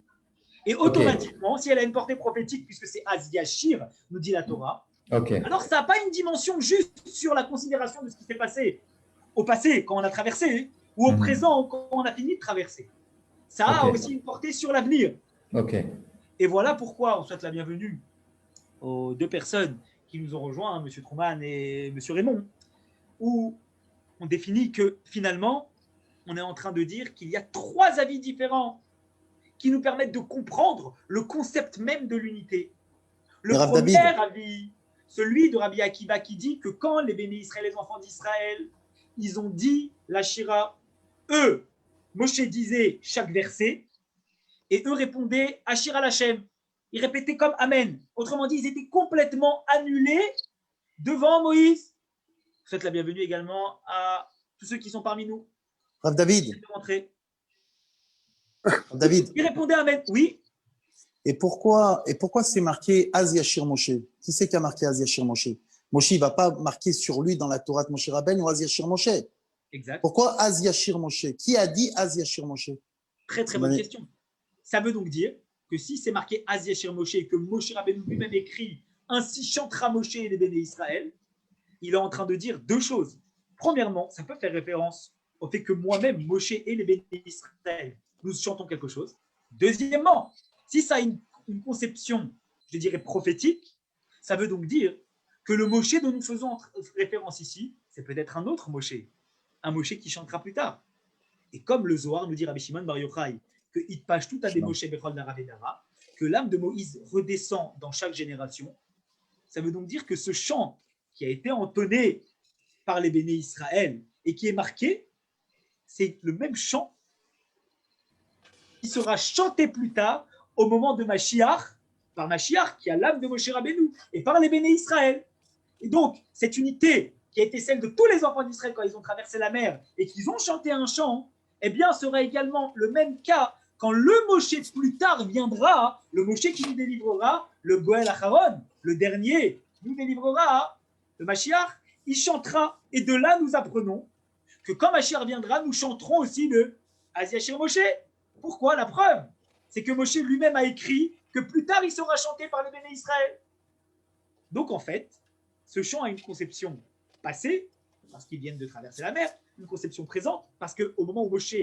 Et automatiquement, si elle a une portée prophétique, puisque c'est Az Yashir, nous dit la Torah, alors ça n'a pas une dimension juste sur la considération de ce qui s'est passé au passé, quand on a traversé, ou au présent, quand on a fini de traverser. Ça a aussi une portée sur l'avenir. Et voilà pourquoi on souhaite la bienvenue aux deux personnes qui nous ont rejoints, M. Truman et M. Raymond, où on définit que finalement, on est en train de dire qu'il y a trois avis différents qui nous permettent de comprendre le concept même de l'unité. Le premier avis, celui de Rabbi Akiva, qui dit que quand les bénis Israël, les enfants d'Israël, ils ont dit la Shira, eux, Moshe disait chaque verset, et eux répondaient Ashir al Hashem. Ils répétaient comme Amen. Autrement dit, ils étaient complètement annulés devant Moïse. Je souhaite la bienvenue également à tous ceux qui sont parmi nous. Rav David. David. Il répondait Amen. Oui. Et pourquoi c'est marqué Az Yashir Moshe? Qui c'est qui a marqué Az Yashir Moshe? Moshe, il ne va pas marquer sur lui dans la Torah de Moshe Rabbeinu ou Az Yashir Moshe. Exact. Pourquoi Az Yashir Moshe? Qui a dit Az Yashir Moshe? Très très bonne question. Ça veut donc dire que si c'est marqué Az Yashir Moshe et que Moshe Rabbeinu lui-même écrit ainsi chantera Moshe et les bénis Israël, il est en train de dire deux choses. Premièrement, ça peut faire référence au fait que moi-même, Moshe et les bénis Israël, nous chantons quelque chose. Deuxièmement, si ça a une conception, je dirais, prophétique, ça veut donc dire que le Moshe dont nous faisons référence ici, c'est peut-être un autre Moshe, un Moshe qui chantera plus tard. Et comme le Zohar nous dit Rabbi Shimon Bar Yochai, que Itpash tout a des Moshe Bechol Naravedara, que l'âme de Moïse redescend dans chaque génération, ça veut donc dire que ce chant qui a été entonné par les bénis Israël et qui est marqué, c'est le même chant qui sera chanté plus tard au moment de Mashiach, par Mashiach qui a l'âme de Moshe Rabbeinu et par les bénis Israël. Et donc, cette unité qui a été celle de tous les enfants d'Israël quand ils ont traversé la mer et qu'ils ont chanté un chant, eh bien, sera également le même cas quand le Moshe plus tard viendra, le Moshe qui nous délivrera, le Goël Acharon, le dernier, nous délivrera, le Mashiach, il chantera. Et de là, nous apprenons que quand Mashiach viendra, nous chanterons aussi le Az Yashir Moshe. Pourquoi? La preuve, c'est que Moshe lui-même a écrit que plus tard, il sera chanté par les bénis Israël. Donc, en fait, ce chant a une conception passée, parce qu'ils viennent de traverser la mer, une conception présente, parce qu'au moment où Moshe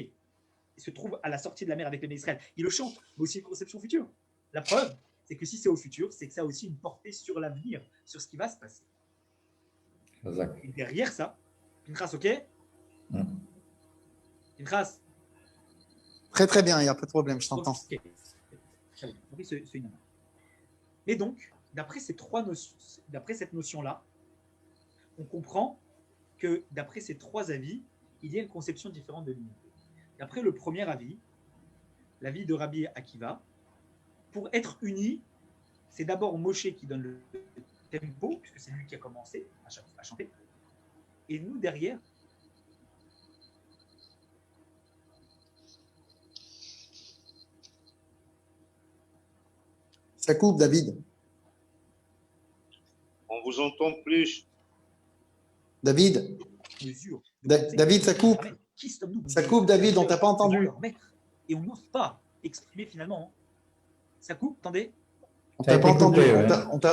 se trouve à la sortie de la mer avec les bénis Israël, il le chante, mais aussi une conception future. La preuve, c'est que si c'est au futur, c'est que ça a aussi une portée sur l'avenir, sur ce qui va se passer. Exact. Et derrière ça, Pinchas, ok? Pinchas, Très, très bien, il n'y a pas de problème, je t'entends. ok. Très bien. Oui, c'est une amende. Et donc, d'après cette notion-là, on comprend que d'après ces trois avis, il y a une conception différente de l'unité. D'après le premier avis, l'avis de Rabbi Akiva, pour être uni, c'est d'abord Moshe qui donne le tempo, puisque c'est lui qui a commencé à chanter. Et nous, derrière, Ça coupe, David. On vous entend plus. David, mesure. David, ça coupe. Qui sommes-nous? Ça coupe, David, on t'a pas entendu. Et on n'ose pas exprimer finalement. Ça coupe, attendez. On Ça a t'a pas été entendu. coupé, ouais.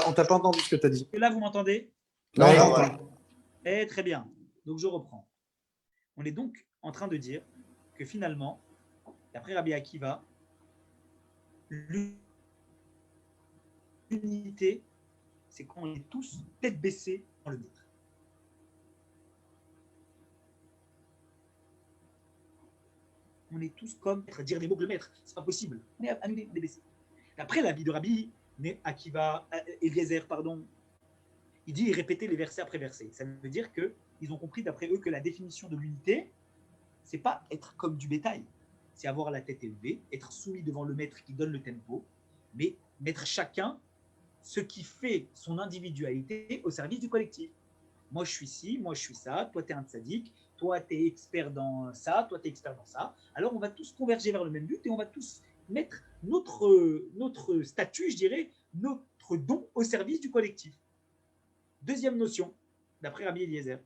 On t'a pas entendu ce que tu as dit. Et là, vous m'entendez? Là, on Ouais. t'entend. Très bien. Donc, je reprends. On est donc en train de dire que finalement, d'après Rabbi Akiva, l'unité, c'est quand on est tous tête baissée dans le maître. On est tous comme dire des mots que le maître. C'est pas possible. On est annulé, on est baissé. D'après l'avis de Rabbi Akiva, Eliezer, pardon, il répétait les versets après versets. Ça veut dire qu'ils ont compris d'après eux que la définition de l'unité, c'est pas être comme du bétail, c'est avoir la tête élevée, être soumis devant le maître qui donne le tempo, mais mettre chacun ce qui fait son individualité au service du collectif. Moi, je suis ci, moi, je suis ça, toi, tu es un tzaddik, toi, tu es expert dans ça, toi, tu es expert dans ça. Alors, on va tous converger vers le même but et on va tous mettre notre statut, je dirais, notre don au service du collectif. Deuxième notion, d'après Rabbi Eliezer,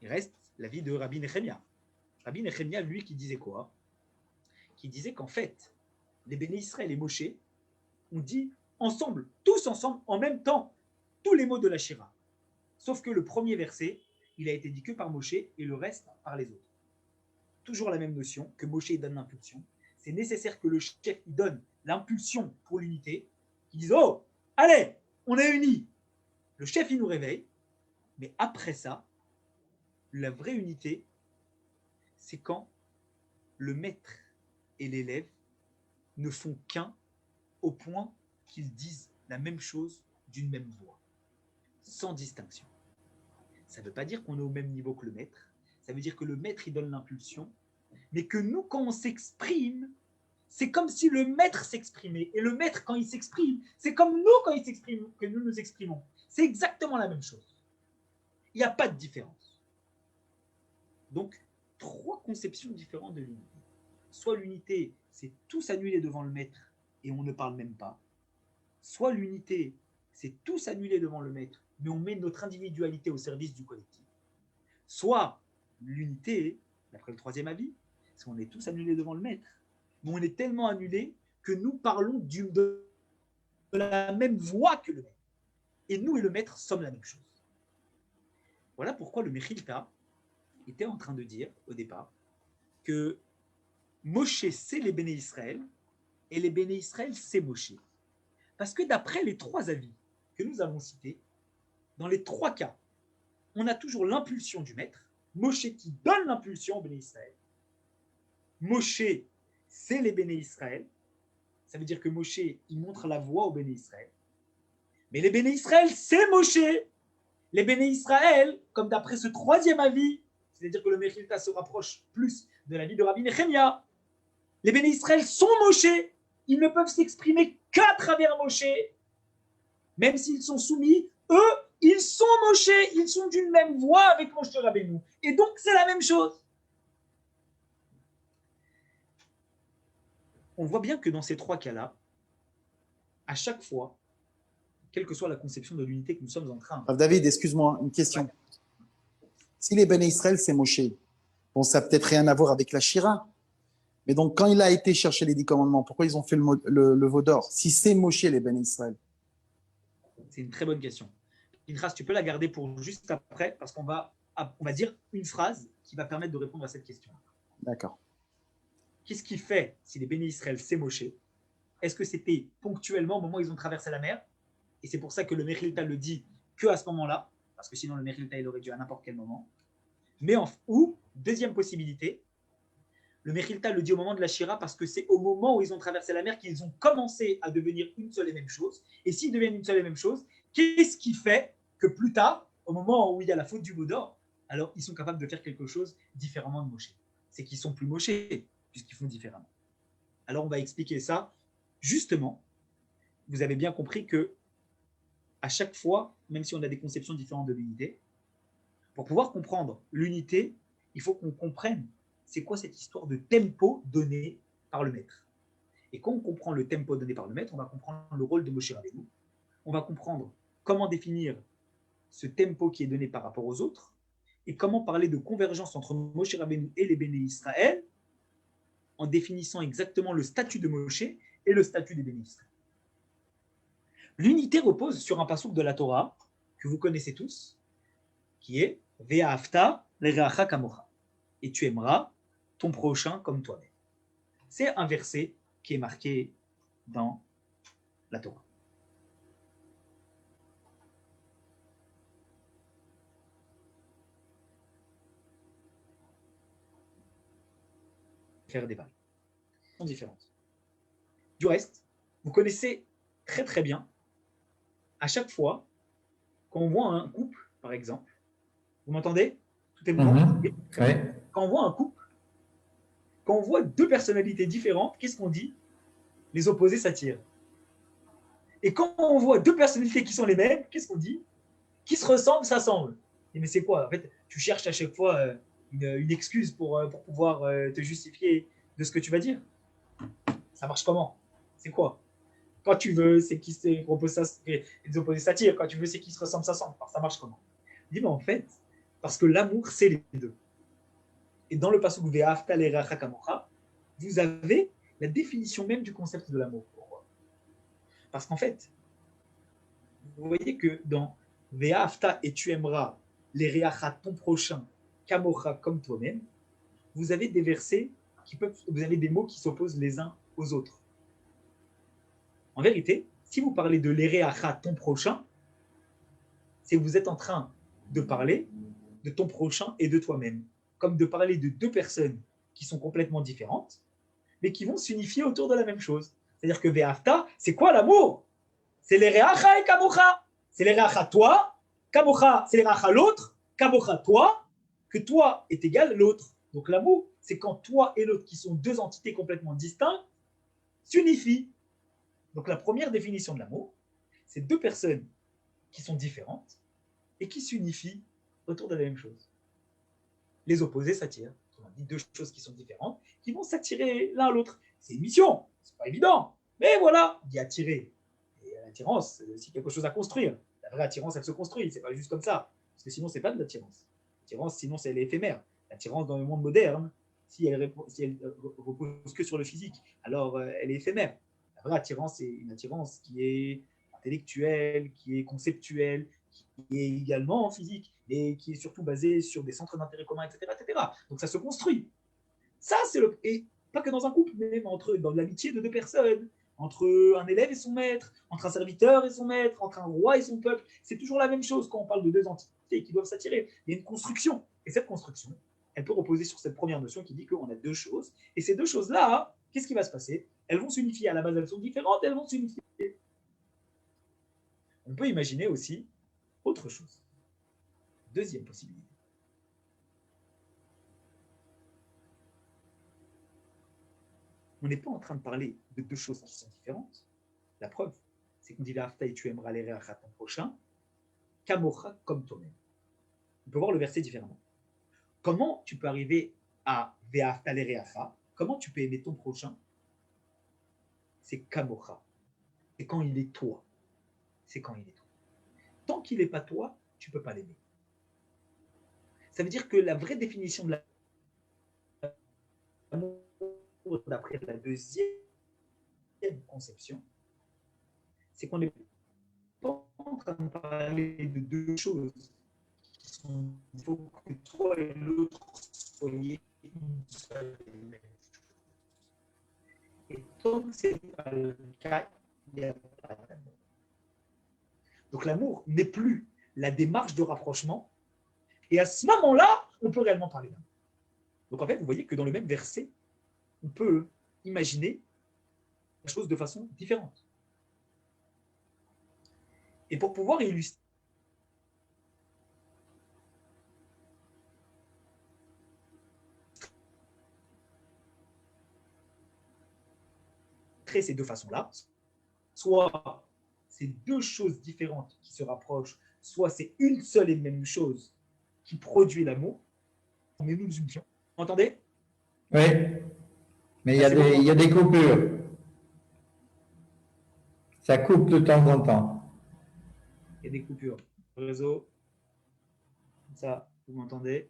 il reste l'avis de Rabbi Nechemia. Rabbi Nechemia, lui, qui disait quoi? Qui disait qu'en fait, les Béné Israël et Moshe ont dit ensemble, tous ensemble, en même temps, tous les mots de la Shira. Sauf que le premier verset, il a été dit que par Moshe et le reste par les autres. Toujours la même notion, que Moshe donne l'impulsion. C'est nécessaire que le chef donne l'impulsion pour l'unité. Il dise, oh, allez, on est unis. Le chef, il nous réveille. Mais après ça, la vraie unité, c'est quand le maître et l'élève ne font qu'un au point qu'ils disent la même chose d'une même voix, sans distinction. Ça ne veut pas dire qu'on est au même niveau que le maître, ça veut dire que le maître, il donne l'impulsion, mais que nous, quand on s'exprime, c'est comme si le maître s'exprimait. Et le maître, quand il s'exprime, c'est comme nous, quand il s'exprime, que nous nous exprimons. C'est exactement la même chose. Il n'y a pas de différence. Donc, trois conceptions différentes de l'unité. Soit l'unité, c'est tous annulés devant le maître et on ne parle même pas. Soit l'unité, c'est tous annulés devant le maître, mais on met notre individualité au service du collectif. Soit l'unité, d'après le troisième avis, c'est qu'on est tous annulés devant le maître, mais on est tellement annulés que nous parlons de la même voix que le maître. Et nous et le maître sommes la même chose. Voilà pourquoi le Mechilta était en train de dire au départ que Moshe, c'est les Béné Israël, et les Béné Israël, c'est Moshe. Parce que d'après les trois avis que nous avons cités, dans les trois cas, on a toujours l'impulsion du maître, Moshe qui donne l'impulsion aux Béné Israël. Moshe, c'est les Béné Israël. Ça veut dire que Moshe, il montre la voie aux Béné Israël. Mais les Béné Israël, c'est Moshe. Les Béné Israël, comme d'après ce troisième avis, c'est-à-dire que le Mechilta se rapproche plus de l'avis de Rabbi Nechemia, les Béné Israël sont Moshe. Ils ne peuvent s'exprimer qu'à travers Moshe. Même s'ils sont soumis, eux, ils sont Moshe. Ils sont d'une même voix avec Moshe Rabbeinu. Et donc, c'est la même chose. On voit bien que dans ces trois cas-là, à chaque fois, quelle que soit la conception de l'unité que nous sommes en train. David, excuse-moi, une question. Ouais. Si les Béné Israël, c'est Moshe, bon, ça n'a peut-être rien à voir avec la Shira. Mais donc, quand il a été chercher les 10 commandements, pourquoi ils ont fait le veau d'or? Si c'est Moshe, les Béné Israël. C'est une très bonne question. Pinchas, tu peux la garder pour juste après, parce qu'on va dire une phrase qui va permettre de répondre à cette question. D'accord. Qu'est-ce qui fait, si les Béné Israël, c'est Moshe, Est-ce que c'était ponctuellement au moment où ils ont traversé la mer? Et c'est pour ça que le Mechilta le dit qu'à ce moment-là, parce que sinon le Mechilta il aurait dû à n'importe quel moment. Mais ou, deuxième possibilité, le Mechilta le dit au moment de la Shira parce que c'est au moment où ils ont traversé la mer qu'ils ont commencé à devenir une seule et même chose. Et s'ils deviennent une seule et même chose, qu'est-ce qui fait que plus tard, au moment où il y a la faute du veau d'or, alors ils sont capables de faire quelque chose différemment de Moshe? C'est qu'ils sont plus Moshe, puisqu'ils font différemment. Alors on va expliquer ça. Justement, vous avez bien compris que à chaque fois, même si on a des conceptions différentes de l'unité, pour pouvoir comprendre l'unité, il faut qu'on comprenne c'est quoi cette histoire de tempo donné par le maître. Et quand on comprend le tempo donné par le maître, on va comprendre le rôle de Moshe Rabbeinu. On va comprendre comment définir ce tempo qui est donné par rapport aux autres et comment parler de convergence entre Moshe Rabbeinu et les Béné Israël en définissant exactement le statut de Moshe et le statut des Béné Israël. L'unité repose sur un passouk de la Torah que vous connaissez tous, qui est Ve'ahavta l'ereacha kamocha. Et tu aimeras ton prochain comme toi-même. C'est un verset qui est marqué dans la Torah. Faire des vagues sont différentes. Du reste, vous connaissez très très bien, à chaque fois, quand on voit un couple, par exemple, vous m'entendez? Tout est bon? Oui. Quand on voit un couple, quand on voit deux personnalités différentes, qu'est-ce qu'on dit? Les opposés s'attirent. Et quand on voit deux personnalités qui sont les mêmes, qu'est-ce qu'on dit? Qui se ressemblent, s'assemblent. Mais c'est quoi? En fait, tu cherches à chaque fois une excuse pour pouvoir te justifier de ce que tu vas dire. Ça marche comment? C'est quoi? Quand tu veux, c'est qui les opposés s'attirent. Quand tu veux, c'est qui se ressemblent, s'assemblent. Alors, ça marche comment? Il dit, mais en fait, parce que l'amour, c'est les deux. Et dans le passage Ve'ahavta l'ereacha kamocha, vous avez la définition même du concept de l'amour. Pourquoi? Parce qu'en fait, vous voyez que dans Ve'ahavta et tu aimeras l'ereacha ton prochain, kamocha comme toi-même, vous avez des versets vous avez des mots qui s'opposent les uns aux autres. En vérité, si vous parlez de l'ereacha ton prochain, c'est que vous êtes en train de parler de ton prochain et de toi-même, comme de parler de deux personnes qui sont complètement différentes, mais qui vont s'unifier autour de la même chose. C'est-à-dire que Ve'ahavta, c'est quoi l'amour? C'est l'ereacha et kamocha. C'est l'ereacha toi, kamocha, c'est l'ereacha l'autre, kamocha toi, que toi est égal à l'autre. Donc l'amour, c'est quand toi et l'autre, qui sont deux entités complètement distinctes, s'unifient. Donc la première définition de l'amour, c'est deux personnes qui sont différentes et qui s'unifient autour de la même chose. Les opposés s'attirent. On dit deux choses qui sont différentes, qui vont s'attirer l'un à l'autre. C'est une mission, c'est pas évident. Mais voilà, d'y attirer. Et l'attirance, c'est aussi quelque chose à construire. La vraie attirance, elle se construit, c'est pas juste comme ça. Parce que sinon, c'est pas de l'attirance. L'attirance, sinon, elle est éphémère. L'attirance dans le monde moderne, si elle repose que sur le physique, alors elle est éphémère. La vraie attirance, c'est une attirance qui est intellectuelle, qui est conceptuelle, qui est également physique, et qui est surtout basée sur des centres d'intérêt communs, etc., etc. Donc ça se construit. Ça, c'est le... Et pas que dans un couple, mais même dans l'amitié de deux personnes, entre un élève et son maître, entre un serviteur et son maître, entre un roi et son peuple. C'est toujours la même chose quand on parle de deux entités qui doivent s'attirer. Il y a une construction. Et cette construction, elle peut reposer sur cette première notion qui dit qu'on a deux choses. Et ces deux choses-là, qu'est-ce qui va se passer? Elles vont s'unifier. À la base, elles sont différentes, elles vont s'unifier. On peut imaginer aussi autre chose. Deuxième possibilité. On n'est pas en train de parler de deux choses qui sont différentes. La preuve, c'est qu'on dit Ve'ahavta et tu aimeras l'ereacha ton prochain, kamocha comme toi-même. On peut voir le verset différemment. Comment tu peux arriver à Ve'ahavta l'ereacha? Comment tu peux aimer ton prochain? C'est kamocha. C'est quand il est toi. C'est quand il est toi. Tant qu'il n'est pas toi, tu ne peux pas l'aimer. Ça veut dire que la vraie définition de l'amour, d'après la deuxième conception, c'est qu'on n'est pas en train de parler de deux choses qui sont, il faut que toi et l'autre soyez une seule et même chose. Et tant que ce n'est pas le cas, il n'y a pas d'amour. Donc l'amour n'est plus la démarche de rapprochement. Et à ce moment-là, on peut réellement parler d'amour. Donc en fait, vous voyez que dans le même verset, on peut imaginer la chose de façon différente. Et pour pouvoir illustrer ces deux façons-là, soit c'est deux choses différentes qui se rapprochent, soit c'est une seule et même chose qui produit l'amour, mais nous une union. Vous entendez? Oui, mais Ah, bon, il y a des coupures. Ça coupe de temps en temps. il y a des coupures. Le réseau, ça, vous m'entendez?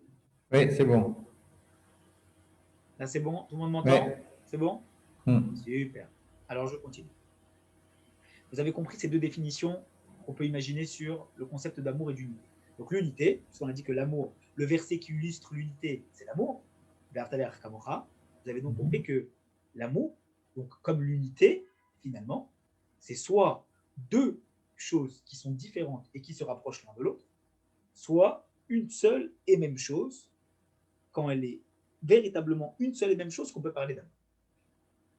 Oui, c'est bon. Là, c'est bon? Tout le monde Oui. m'entend? C'est bon? Hmm. Super. Alors, je continue. Vous avez compris ces deux définitions qu'on peut imaginer sur le concept d'amour et d'unité. Donc, l'unité, puisqu'on a dit que l'amour, le verset qui illustre l'unité, c'est l'amour. Vous avez donc compris que l'amour, donc comme l'unité, finalement, c'est soit deux choses qui sont différentes et qui se rapprochent l'un de l'autre, soit une seule et même chose, quand elle est véritablement une seule et même chose qu'on peut parler d'amour.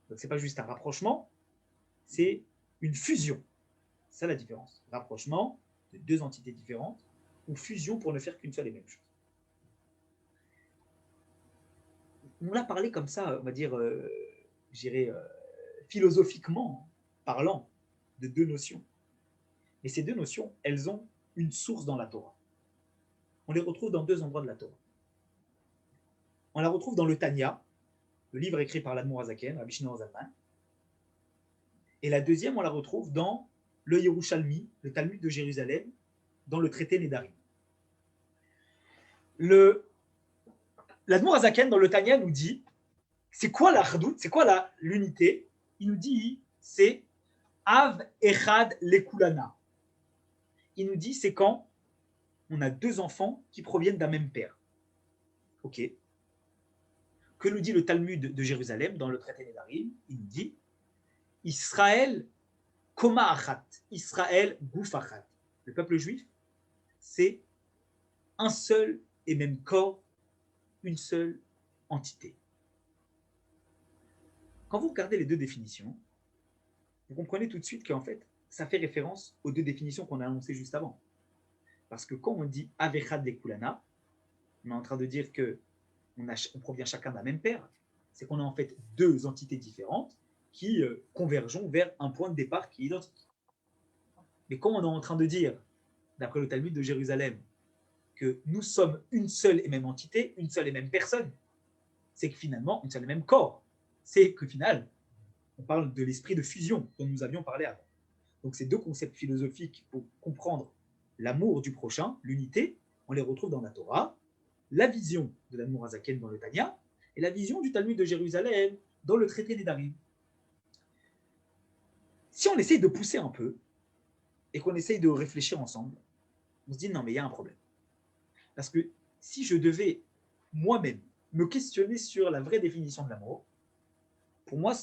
Donc, ce n'est pas juste un rapprochement, c'est une fusion. C'est ça la différence. Rapprochement de deux entités différentes ou fusion pour ne faire qu'une seule et même chose. On l'a parlé comme ça, on va dire, philosophiquement parlant, de deux notions. Et ces deux notions, elles ont une source dans la Torah. On les retrouve dans deux endroits de la Torah. On la retrouve dans le Tanya, le livre écrit par l'Admour Hazaken, Rabbi Shneur Zalman. Et la deuxième, on la retrouve dans le Yerushalmi, le Talmud de Jérusalem, dans le traité Nedarim. L'Admour Hazaken, dans le Tanya, nous dit, c'est quoi la Chdout, c'est quoi l'unité? Il nous dit, c'est Av Echad Lekulana. Il nous dit, c'est quand on a deux enfants qui proviennent d'un même père. Ok. Que nous dit le Talmud de Jérusalem, dans le traité Nedarim? Il nous dit, Israël Koma Achat, Israël Gouf Achat. Le peuple juif, c'est un seul et même corps, une seule entité. Quand vous regardez les deux définitions, vous comprenez tout de suite qu'en fait, ça fait référence aux deux définitions qu'on a annoncées juste avant. Parce que quand on dit Avechad Lekulana, on est en train de dire qu'on provient chacun d'un même père. C'est qu'on a en fait deux entités différentes qui convergent vers un point de départ qui est identique. Mais quand on est en train de dire, d'après le Talmud de Jérusalem, que nous sommes une seule et même entité, une seule et même personne, c'est que finalement, une seule et même corps. C'est que finalement, on parle de l'esprit de fusion dont nous avions parlé avant. Donc ces deux concepts philosophiques pour comprendre l'amour du prochain, l'unité, on les retrouve dans la Torah, la vision de l'Admour Hazaken dans le Tanya, et la vision du Talmud de Jérusalem dans le traité Nedarim. Si on essaye de pousser un peu, et qu'on essaye de réfléchir ensemble, on se dit non mais il y a un problème. Parce que si je devais moi-même me questionner sur la vraie définition de l'amour, pour moi,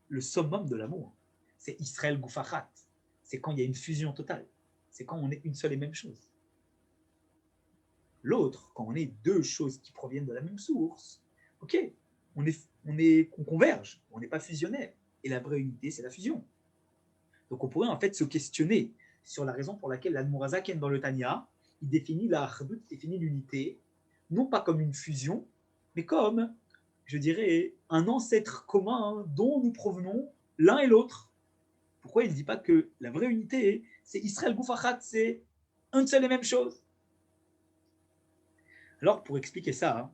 le summum de l'amour, c'est Israël Goufachat. C'est quand il y a une fusion totale. C'est quand on est une seule et même chose. L'autre, quand on est deux choses qui proviennent de la même source, ok, on converge, on n'est pas fusionnaire. Et la vraie unité, c'est la fusion. Donc on pourrait en fait se questionner sur la raison pour laquelle l'Admour Hazaken dans le Tanya, il définit la Achdout, il définit l'unité, non pas comme une fusion, mais comme, je dirais, un ancêtre commun dont nous provenons l'un et l'autre. Pourquoi il ne dit pas que la vraie unité, c'est Israël Goufachat, c'est une seule et même chose? Alors, pour expliquer ça,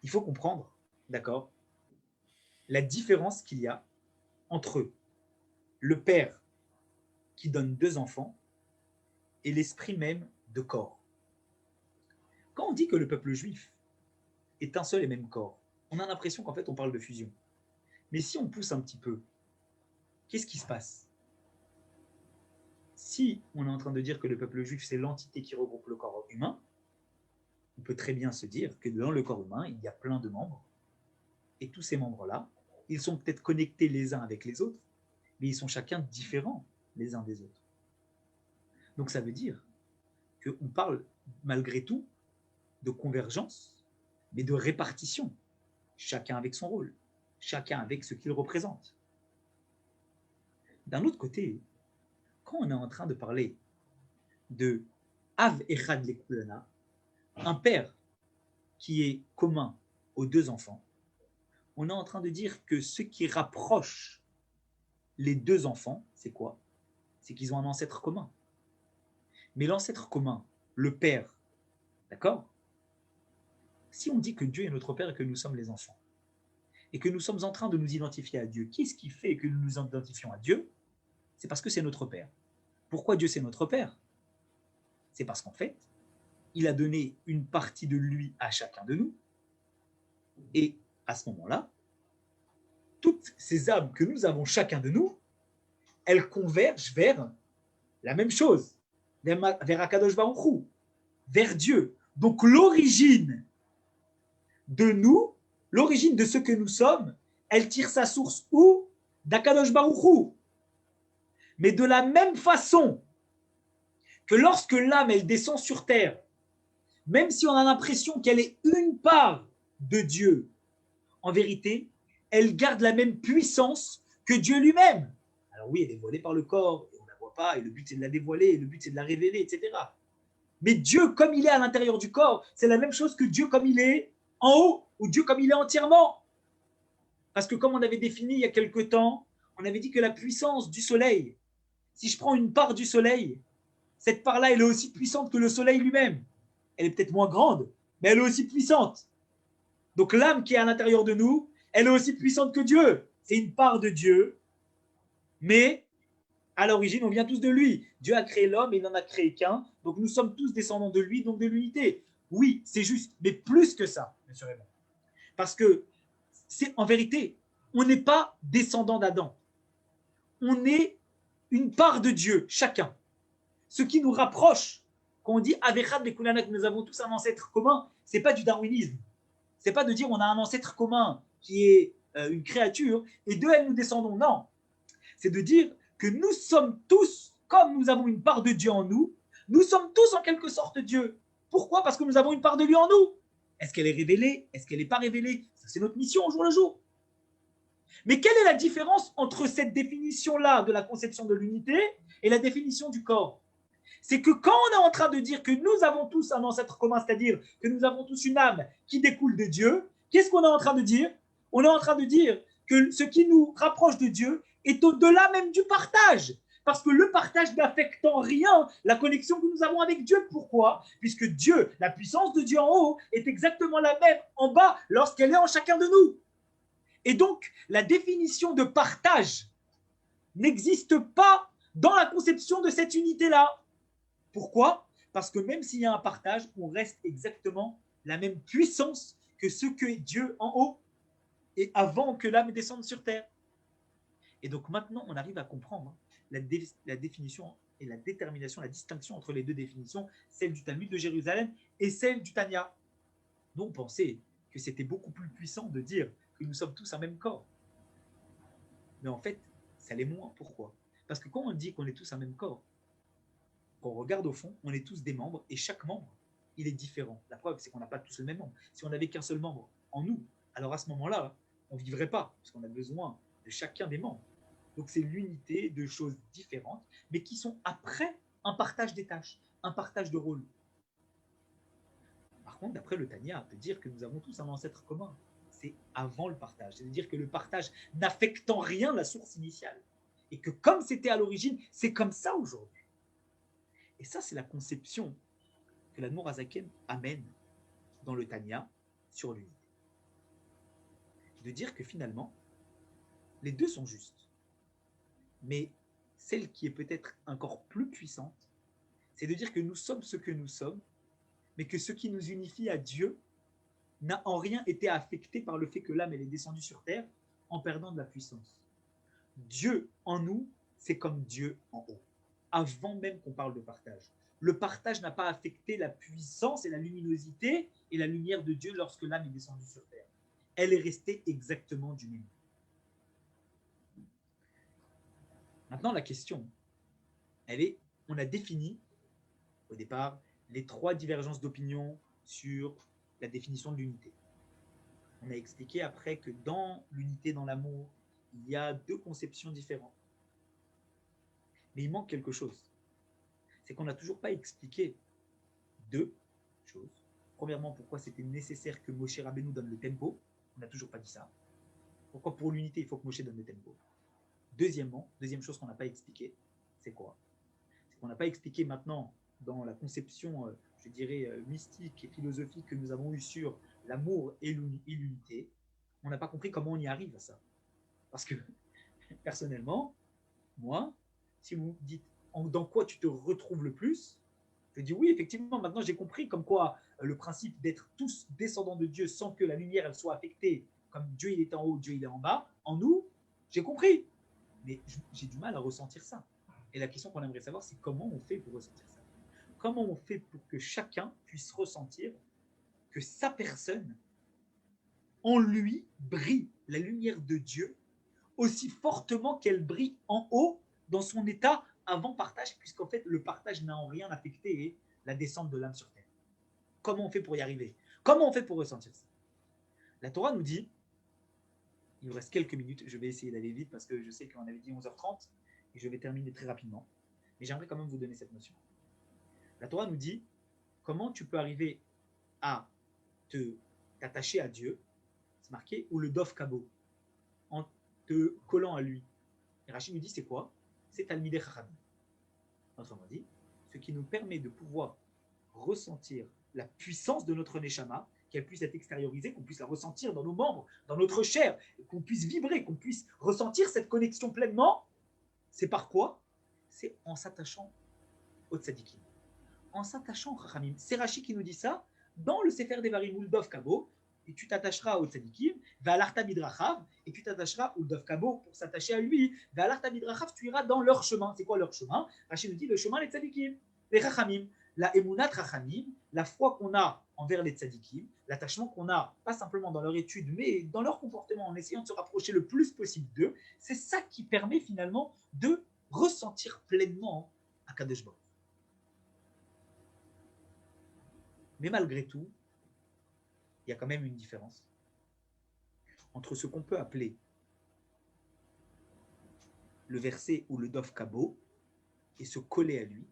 il faut comprendre, d'accord, la différence qu'il y a entre le père qui donne deux enfants et l'esprit même de corps. Quand on dit que le peuple juif est un seul et même corps, on a l'impression qu'en fait on parle de fusion. Mais si on pousse un petit peu, qu'est-ce qui se passe? Si on est en train de dire que le peuple juif c'est l'entité qui regroupe le corps humain, on peut très bien se dire que dans le corps humain, il y a plein de membres, et tous ces membres-là, ils sont peut-être connectés les uns avec les autres, mais ils sont chacun différents les uns des autres. Donc ça veut dire qu'on parle malgré tout de convergence, mais de répartition, chacun avec son rôle, chacun avec ce qu'il représente. D'un autre côté, quand on est en train de parler de Av Echad Lekulana, un père qui est commun aux deux enfants, on est en train de dire que ce qui rapproche les deux enfants, c'est quoi? C'est qu'ils ont un ancêtre commun. Mais l'ancêtre commun, le père, d'accord? Si on dit que Dieu est notre père et que nous sommes les enfants, et que nous sommes en train de nous identifier à Dieu, qu'est-ce qui fait que nous nous identifions à Dieu? C'est parce que c'est notre père. Pourquoi Dieu c'est notre père? C'est parce qu'en fait, il a donné une partie de lui à chacun de nous, et à ce moment-là, toutes ces âmes que nous avons chacun de nous, elles convergent vers la même chose, vers Akadosh Baruch Hu, vers Dieu. Donc l'origine de nous, l'origine de ce que nous sommes, elle tire sa source où? D'Akadosh Baruch Hu. Mais de la même façon que lorsque l'âme, elle descend sur terre, même si on a l'impression qu'elle est une part de Dieu, en vérité, elle garde la même puissance que Dieu lui-même. Alors oui, elle est voilée par le corps, et on ne la voit pas, et le but c'est de la dévoiler, et le but c'est de la révéler, etc. Mais Dieu, comme il est à l'intérieur du corps, c'est la même chose que Dieu comme il est en haut, ou Dieu comme il est entièrement. Parce que comme on avait défini il y a quelque temps, on avait dit que la puissance du soleil, si je prends une part du soleil, cette part-là, elle est aussi puissante que le soleil lui-même. Elle est peut-être moins grande, mais elle est aussi puissante. Donc l'âme qui est à l'intérieur de nous, elle est aussi puissante que Dieu. C'est une part de Dieu, mais à l'origine, on vient tous de lui. Dieu a créé l'homme et il n'en a créé qu'un. Donc nous sommes tous descendants de lui, donc de l'unité. Oui, c'est juste, mais plus que ça, monsieur Raymond. Parce que c'est en vérité, on n'est pas descendant d'Adam. On est une part de Dieu, chacun. Ce qui nous rapproche, quand on dit Avechad Bekulana, que nous avons tous un ancêtre commun, c'est pas du darwinisme. C'est pas de dire on a un ancêtre commun qui est une créature et de elle nous descendons. Non. C'est de dire que nous sommes tous, comme nous avons une part de Dieu en nous, nous sommes tous en quelque sorte Dieu. Pourquoi? Parce que nous avons une part de lui en nous. Est-ce qu'elle est révélée? Est-ce qu'elle n'est pas révélée? Ça, c'est notre mission au jour le jour. Mais quelle est la différence entre cette définition-là de la conception de l'unité et la définition du corps? C'est que quand on est en train de dire que nous avons tous un ancêtre commun, c'est-à-dire que nous avons tous une âme qui découle de Dieu, qu'est-ce qu'on est en train de dire? On est en train de dire que ce qui nous rapproche de Dieu est au-delà même du partage. Parce que le partage n'affecte en rien la connexion que nous avons avec Dieu. Pourquoi? Puisque Dieu, la puissance de Dieu en haut, est exactement la même en bas lorsqu'elle est en chacun de nous. Et donc, la définition de partage n'existe pas dans la conception de cette unité-là. Pourquoi? Parce que même s'il y a un partage, on reste exactement la même puissance que ce que est Dieu en haut et avant que l'âme descende sur terre. Et donc maintenant, on arrive à comprendre la définition et la détermination, la distinction entre les deux définitions, celle du Talmud de Jérusalem et celle du Tanya. Donc on pensait que c'était beaucoup plus puissant de dire que nous sommes tous un même corps. Mais en fait, ça l'est moins. Pourquoi? Parce que quand on dit qu'on est tous un même corps, quand on regarde au fond, on est tous des membres et chaque membre, il est différent. La preuve, c'est qu'on n'a pas tous le même membre. Si on n'avait qu'un seul membre en nous, alors à ce moment-là, on ne vivrait pas, parce qu'on a besoin de chacun des membres. Donc c'est l'unité de choses différentes, mais qui sont après un partage des tâches, un partage de rôles. Par contre, d'après le Tanya, on peut dire que nous avons tous un ancêtre commun. C'est avant le partage. C'est-à-dire que le partage n'affecte en rien la source initiale. Et que comme c'était à l'origine, c'est comme ça aujourd'hui. Et ça, c'est la conception que l'Admour Hazaken amène dans le Tanya sur l'unité. De dire que finalement, les deux sont justes. Mais celle qui est peut-être encore plus puissante, c'est de dire que nous sommes ce que nous sommes, mais que ce qui nous unifie à Dieu n'a en rien été affecté par le fait que l'âme elle est descendue sur terre en perdant de la puissance. Dieu en nous, c'est comme Dieu en haut, avant même qu'on parle de partage. Le partage n'a pas affecté la puissance et la luminosité et la lumière de Dieu lorsque l'âme est descendue sur terre. Elle est restée exactement du même. Maintenant, la question, on a défini au départ les 3 divergences d'opinion sur la définition de l'unité. On a expliqué après que dans l'unité, dans l'amour, il y a 2 conceptions différentes. Mais il manque quelque chose. C'est qu'on n'a toujours pas expliqué 2 choses. Premièrement, pourquoi c'était nécessaire que Moshe Rabbeinu donne le tempo. On n'a toujours pas dit ça. Pourquoi pour l'unité, il faut que Moshe donne le tempo. Deuxièmement, deuxième chose qu'on n'a pas expliqué, c'est quoi? C'est qu'on n'a pas expliqué maintenant dans la conception, je dirais, mystique et philosophique que nous avons eue sur l'amour et l'unité, on n'a pas compris comment on y arrive à ça. Parce que, personnellement, moi, si vous me dites dans quoi tu te retrouves le plus, je dis oui, effectivement, maintenant j'ai compris comme quoi le principe d'être tous descendants de Dieu sans que la lumière elle soit affectée, comme Dieu il est en haut, Dieu il est en bas, en nous, j'ai compris. Mais j'ai du mal à ressentir ça. Et la question qu'on aimerait savoir, c'est comment on fait pour ressentir ça. Comment on fait pour que chacun puisse ressentir que sa personne, en lui, brille la lumière de Dieu aussi fortement qu'elle brille en haut dans son état avant partage, puisqu'en fait, le partage n'a en rien affecté la descente de l'âme sur terre. Comment on fait pour y arriver? Comment on fait pour ressentir ça? La Torah nous dit, il nous reste quelques minutes, je vais essayer d'aller vite parce que je sais qu'on avait dit 11h30 et je vais terminer très rapidement, mais j'aimerais quand même vous donner cette notion. La Torah nous dit comment tu peux arriver à t'attacher à Dieu, c'est marqué, ou le Dov Kabo, en te collant à lui. Et Rachid nous dit c'est quoi? C'est Talmidei Chachamim. Autrement dit, ce qui nous permet de pouvoir ressentir la puissance de notre Neshama, qu'elle puisse être extériorisée, qu'on puisse la ressentir dans nos membres, dans notre chair, qu'on puisse vibrer, qu'on puisse ressentir cette connexion pleinement. C'est par quoi? C'est en s'attachant au tzadikim. En s'attachant au Chachamim. C'est Rachid qui nous dit ça dans le Sefer Devarim ou le Dov Kabo, et tu t'attacheras au tzadikim, Ve'alarta midrachav, et tu t'attacheras au Dov Kabo pour s'attacher à lui, Ve'alarta midrachav, tu iras dans leur chemin. C'est quoi leur chemin? Rachid nous dit le chemin des tzadikim, les Chachamim, la Emunat Chachamim, la foi qu'on a envers les tzadikim, l'attachement qu'on a, pas simplement dans leur étude, mais dans leur comportement, en essayant de se rapprocher le plus possible d'eux, c'est ça qui permet finalement de ressentir pleinement Akadosh Baruch. Mais malgré tout, il y a quand même une différence entre ce qu'on peut appeler le verset ou le Dov Kabo et se coller à lui,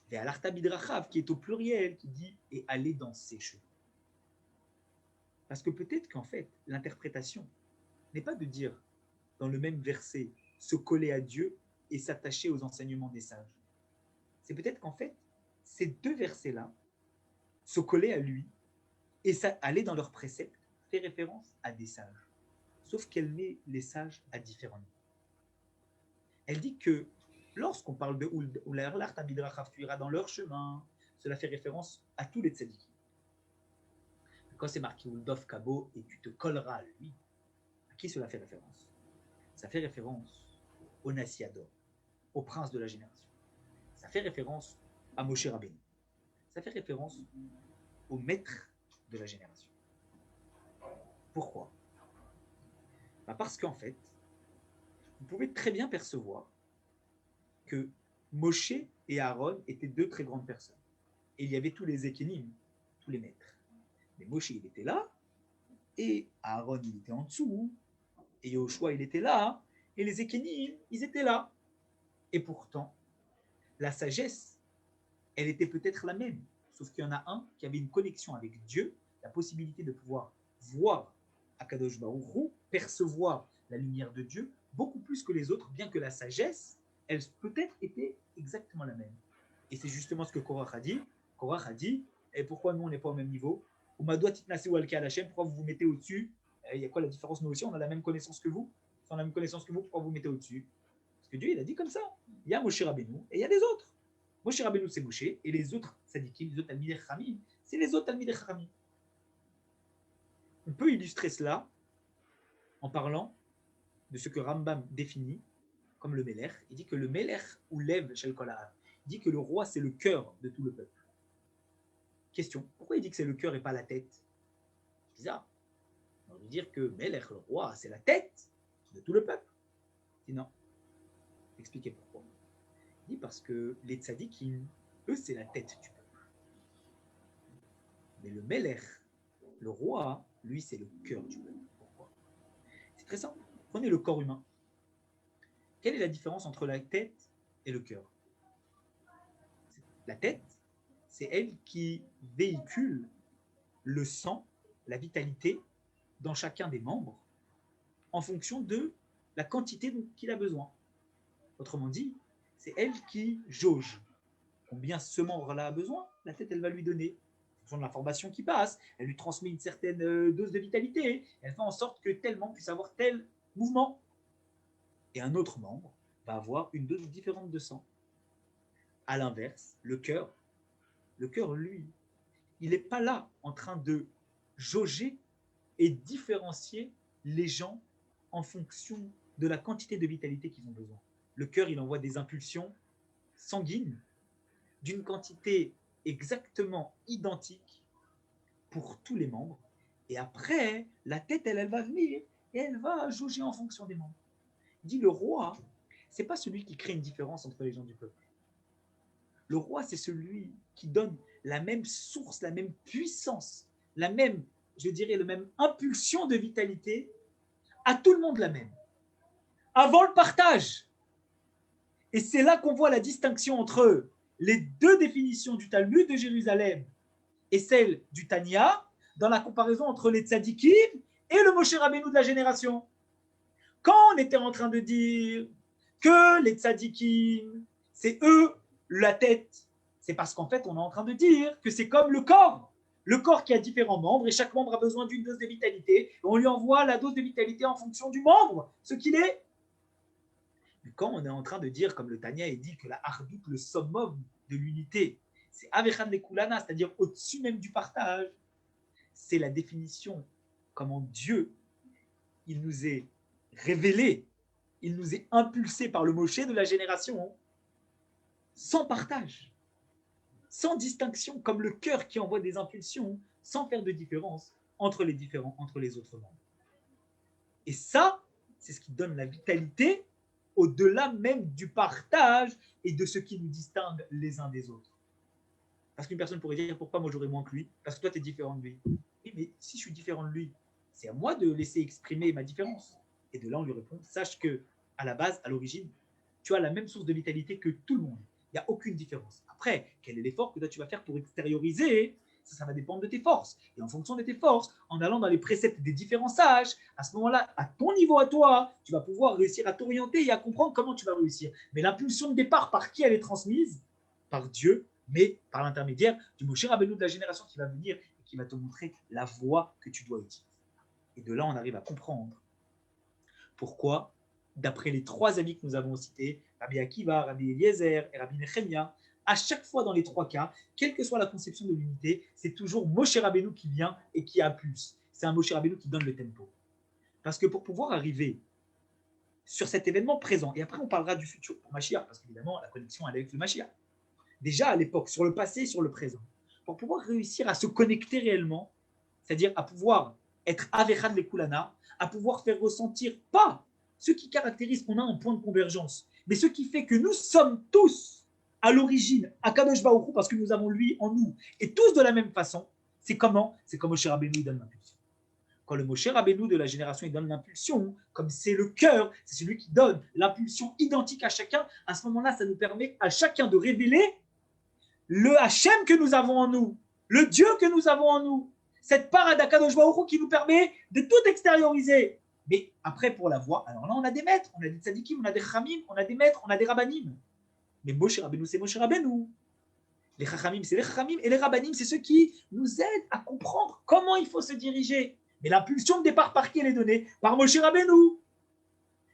et à l'Arta Bidrachav qui est au pluriel, qui dit et aller dans ses cheveux. Parce que peut-être qu'en fait, l'interprétation n'est pas de dire dans le même verset se coller à Dieu et s'attacher aux enseignements des sages. C'est peut-être qu'en fait, ces 2 versets-là, se coller à lui et ça, aller dans leurs préceptes, fait référence à des sages. Sauf qu'elle met les sages à différents niveaux. Elle dit que lorsqu'on parle de l'Arta Bidrachav, tu iras dans leur chemin, cela fait référence à tous les tzadikim. Quand c'est marqué Dov Kabo et tu te colleras à lui, à qui cela fait référence? Ça fait référence au Nasiador, au prince de la génération. Ça fait référence à Moshe Rabbeinu. Ça fait référence au maître de la génération. Pourquoi? Parce qu'en fait, vous pouvez très bien percevoir que Moshe et Aaron étaient 2 très grandes personnes. Et il y avait tous les ékénim, tous les maîtres. Mais Moshe, il était là, et Aaron, il était en dessous, et Yoshua, il était là, et les ékénim, ils étaient là. Et pourtant, la sagesse, elle était peut-être la même, sauf qu'il y en a un qui avait une connexion avec Dieu, la possibilité de pouvoir voir Akadosh Baruch Hu, percevoir la lumière de Dieu, beaucoup plus que les autres, bien que la sagesse, elle peut-être était exactement la même. Et c'est justement ce que Korach a dit. Korach a dit, et pourquoi nous on n'est pas au même niveau? Pourquoi vous vous mettez au-dessus? Il y a quoi la différence? Nous aussi, on a la même connaissance que vous. Si on a la même connaissance que vous, pourquoi vous vous mettez au-dessus? Parce que Dieu, il a dit comme ça. Il y a Moshe Rabbeinu et il y a des autres. Moshe Rabbeinu, c'est Moshe, et les autres tzadikim, les autres Talmidei Chachamim, c'est les autres Talmidei Chachamim. On peut illustrer cela en parlant de ce que Rambam définit comme le Melech. Il dit que le Melech ou Lev Shel Kol Ha'am, il dit que le roi, c'est le cœur de tout le peuple. Question, pourquoi il dit que c'est le cœur et pas la tête? C'est bizarre. On veut dire que Melech, le roi, c'est la tête de tout le peuple. Il dit non. Expliquez pourquoi. Il dit parce que les tzadikim, eux, c'est la tête du peuple. Mais le Melech, le roi, lui, c'est le cœur du peuple. Pourquoi? C'est très simple. Prenez le corps humain. Quelle est la différence entre la tête et le cœur? La tête, c'est elle qui véhicule le sang, la vitalité dans chacun des membres en fonction de la quantité qu'il a besoin. Autrement dit, c'est elle qui jauge combien ce membre-là a besoin. La tête, elle va lui donner, en fonction de l'information qui passe, elle lui transmet une certaine dose de vitalité, elle fait en sorte que tel membre puisse avoir tel mouvement. Et un autre membre va avoir une dose différente de sang. À l'inverse, le cœur, lui, il n'est pas là en train de jauger et différencier les gens en fonction de la quantité de vitalité qu'ils ont besoin. Le cœur, il envoie des impulsions sanguines d'une quantité exactement identique pour tous les membres. Et après, la tête, elle va venir et elle va jauger en fonction des membres. Il dit le roi, c'est pas celui qui crée une différence entre les gens du peuple. Le roi, c'est celui qui donne la même source, la même puissance, la même, je dirais, la même impulsion de vitalité à tout le monde la même. Avant le partage. Et c'est là qu'on voit la distinction entre les deux définitions du Talmud de Jérusalem et celle du Tanya dans la comparaison entre les tzadikim et le Moshe Rabbeinu de la génération. Quand on était en train de dire que les tzadikim, c'est eux la tête, c'est parce qu'en fait, on est en train de dire que c'est comme le corps qui a différents membres et chaque membre a besoin d'une dose de vitalité. Et on lui envoie la dose de vitalité en fonction du membre, ce qu'il est. Mais quand on est en train de dire, comme le Tanya dit, que la hardout, le summum de l'unité, c'est Avechan Lekulana, c'est-à-dire au-dessus même du partage, c'est la définition comment Dieu, il nous est révélé, il nous est impulsé par le Moshe de la génération, sans partage, sans distinction, comme le cœur qui envoie des impulsions, sans faire de différence entre les autres membres. Et ça, c'est ce qui donne la vitalité au-delà même du partage et de ce qui nous distingue les uns des autres. Parce qu'une personne pourrait dire, pourquoi moi j'aurais moins que lui? Parce que toi, tu es différent de lui. Oui, mais si je suis différent de lui, c'est à moi de laisser exprimer ma différence. Et de là, on lui répond, sache que à la base, à l'origine, tu as la même source de vitalité que tout le monde. Il n'y a aucune différence. Après, quel est l'effort que toi tu vas faire pour extérioriser? Ça va dépendre de tes forces. Et en fonction de tes forces, en allant dans les préceptes des différents sages, à ce moment-là, à ton niveau à toi, tu vas pouvoir réussir à t'orienter et à comprendre comment tu vas réussir. Mais l'impulsion de départ, par qui elle est transmise? Par Dieu, mais par l'intermédiaire du Moshe Rabbeinu de la génération qui va venir et qui va te montrer la voie que tu dois utiliser. Et de là, on arrive à comprendre pourquoi, d'après les trois amis que nous avons cités, Rabbi Akiva, Rabbi Eliezer et Rabbi Nechemia, à chaque fois dans les trois cas, quelle que soit la conception de l'unité, c'est toujours Moshe Rabbeinu qui vient et qui impulse. C'est un Moshe Rabbeinu qui donne le tempo. Parce que pour pouvoir arriver sur cet événement présent, et après on parlera du futur pour Mashiach, parce qu'évidemment la connexion elle est avec le Mashiach. Déjà à l'époque, sur le passé et sur le présent, pour pouvoir réussir à se connecter réellement, c'est-à-dire à pouvoir être Avechad Lekulana, à pouvoir faire ressentir pas ce qui caractérise qu'on a un point de convergence, mais ce qui fait que nous sommes tous à l'origine, à Kadosh Baruch Hu, parce que nous avons lui en nous, et tous de la même façon, c'est comment? C'est comme Moshe Rabbeinu donne l'impulsion. Quand le Moshe Rabbeinu de la génération il donne l'impulsion, comme c'est le cœur, c'est celui qui donne l'impulsion identique à chacun, à ce moment-là, ça nous permet à chacun de révéler le Hachem que nous avons en nous, le Dieu que nous avons en nous, cette part d'Akadosh Baruch Hu qui nous permet de tout extérioriser. Mais après, pour la voix, alors là, on a des maîtres, on a des tzadikim, on a des chamim, on a des maîtres, on a des rabbanim. Mais Moshe Rabbeinu, c'est Moshe Rabbeinu. Les chachamim, c'est les chachamim. Et les rabbanim, c'est ceux qui nous aident à comprendre comment il faut se diriger. Mais l'impulsion de départ, par qui elle est donnée? Par Moshe Rabbeinu.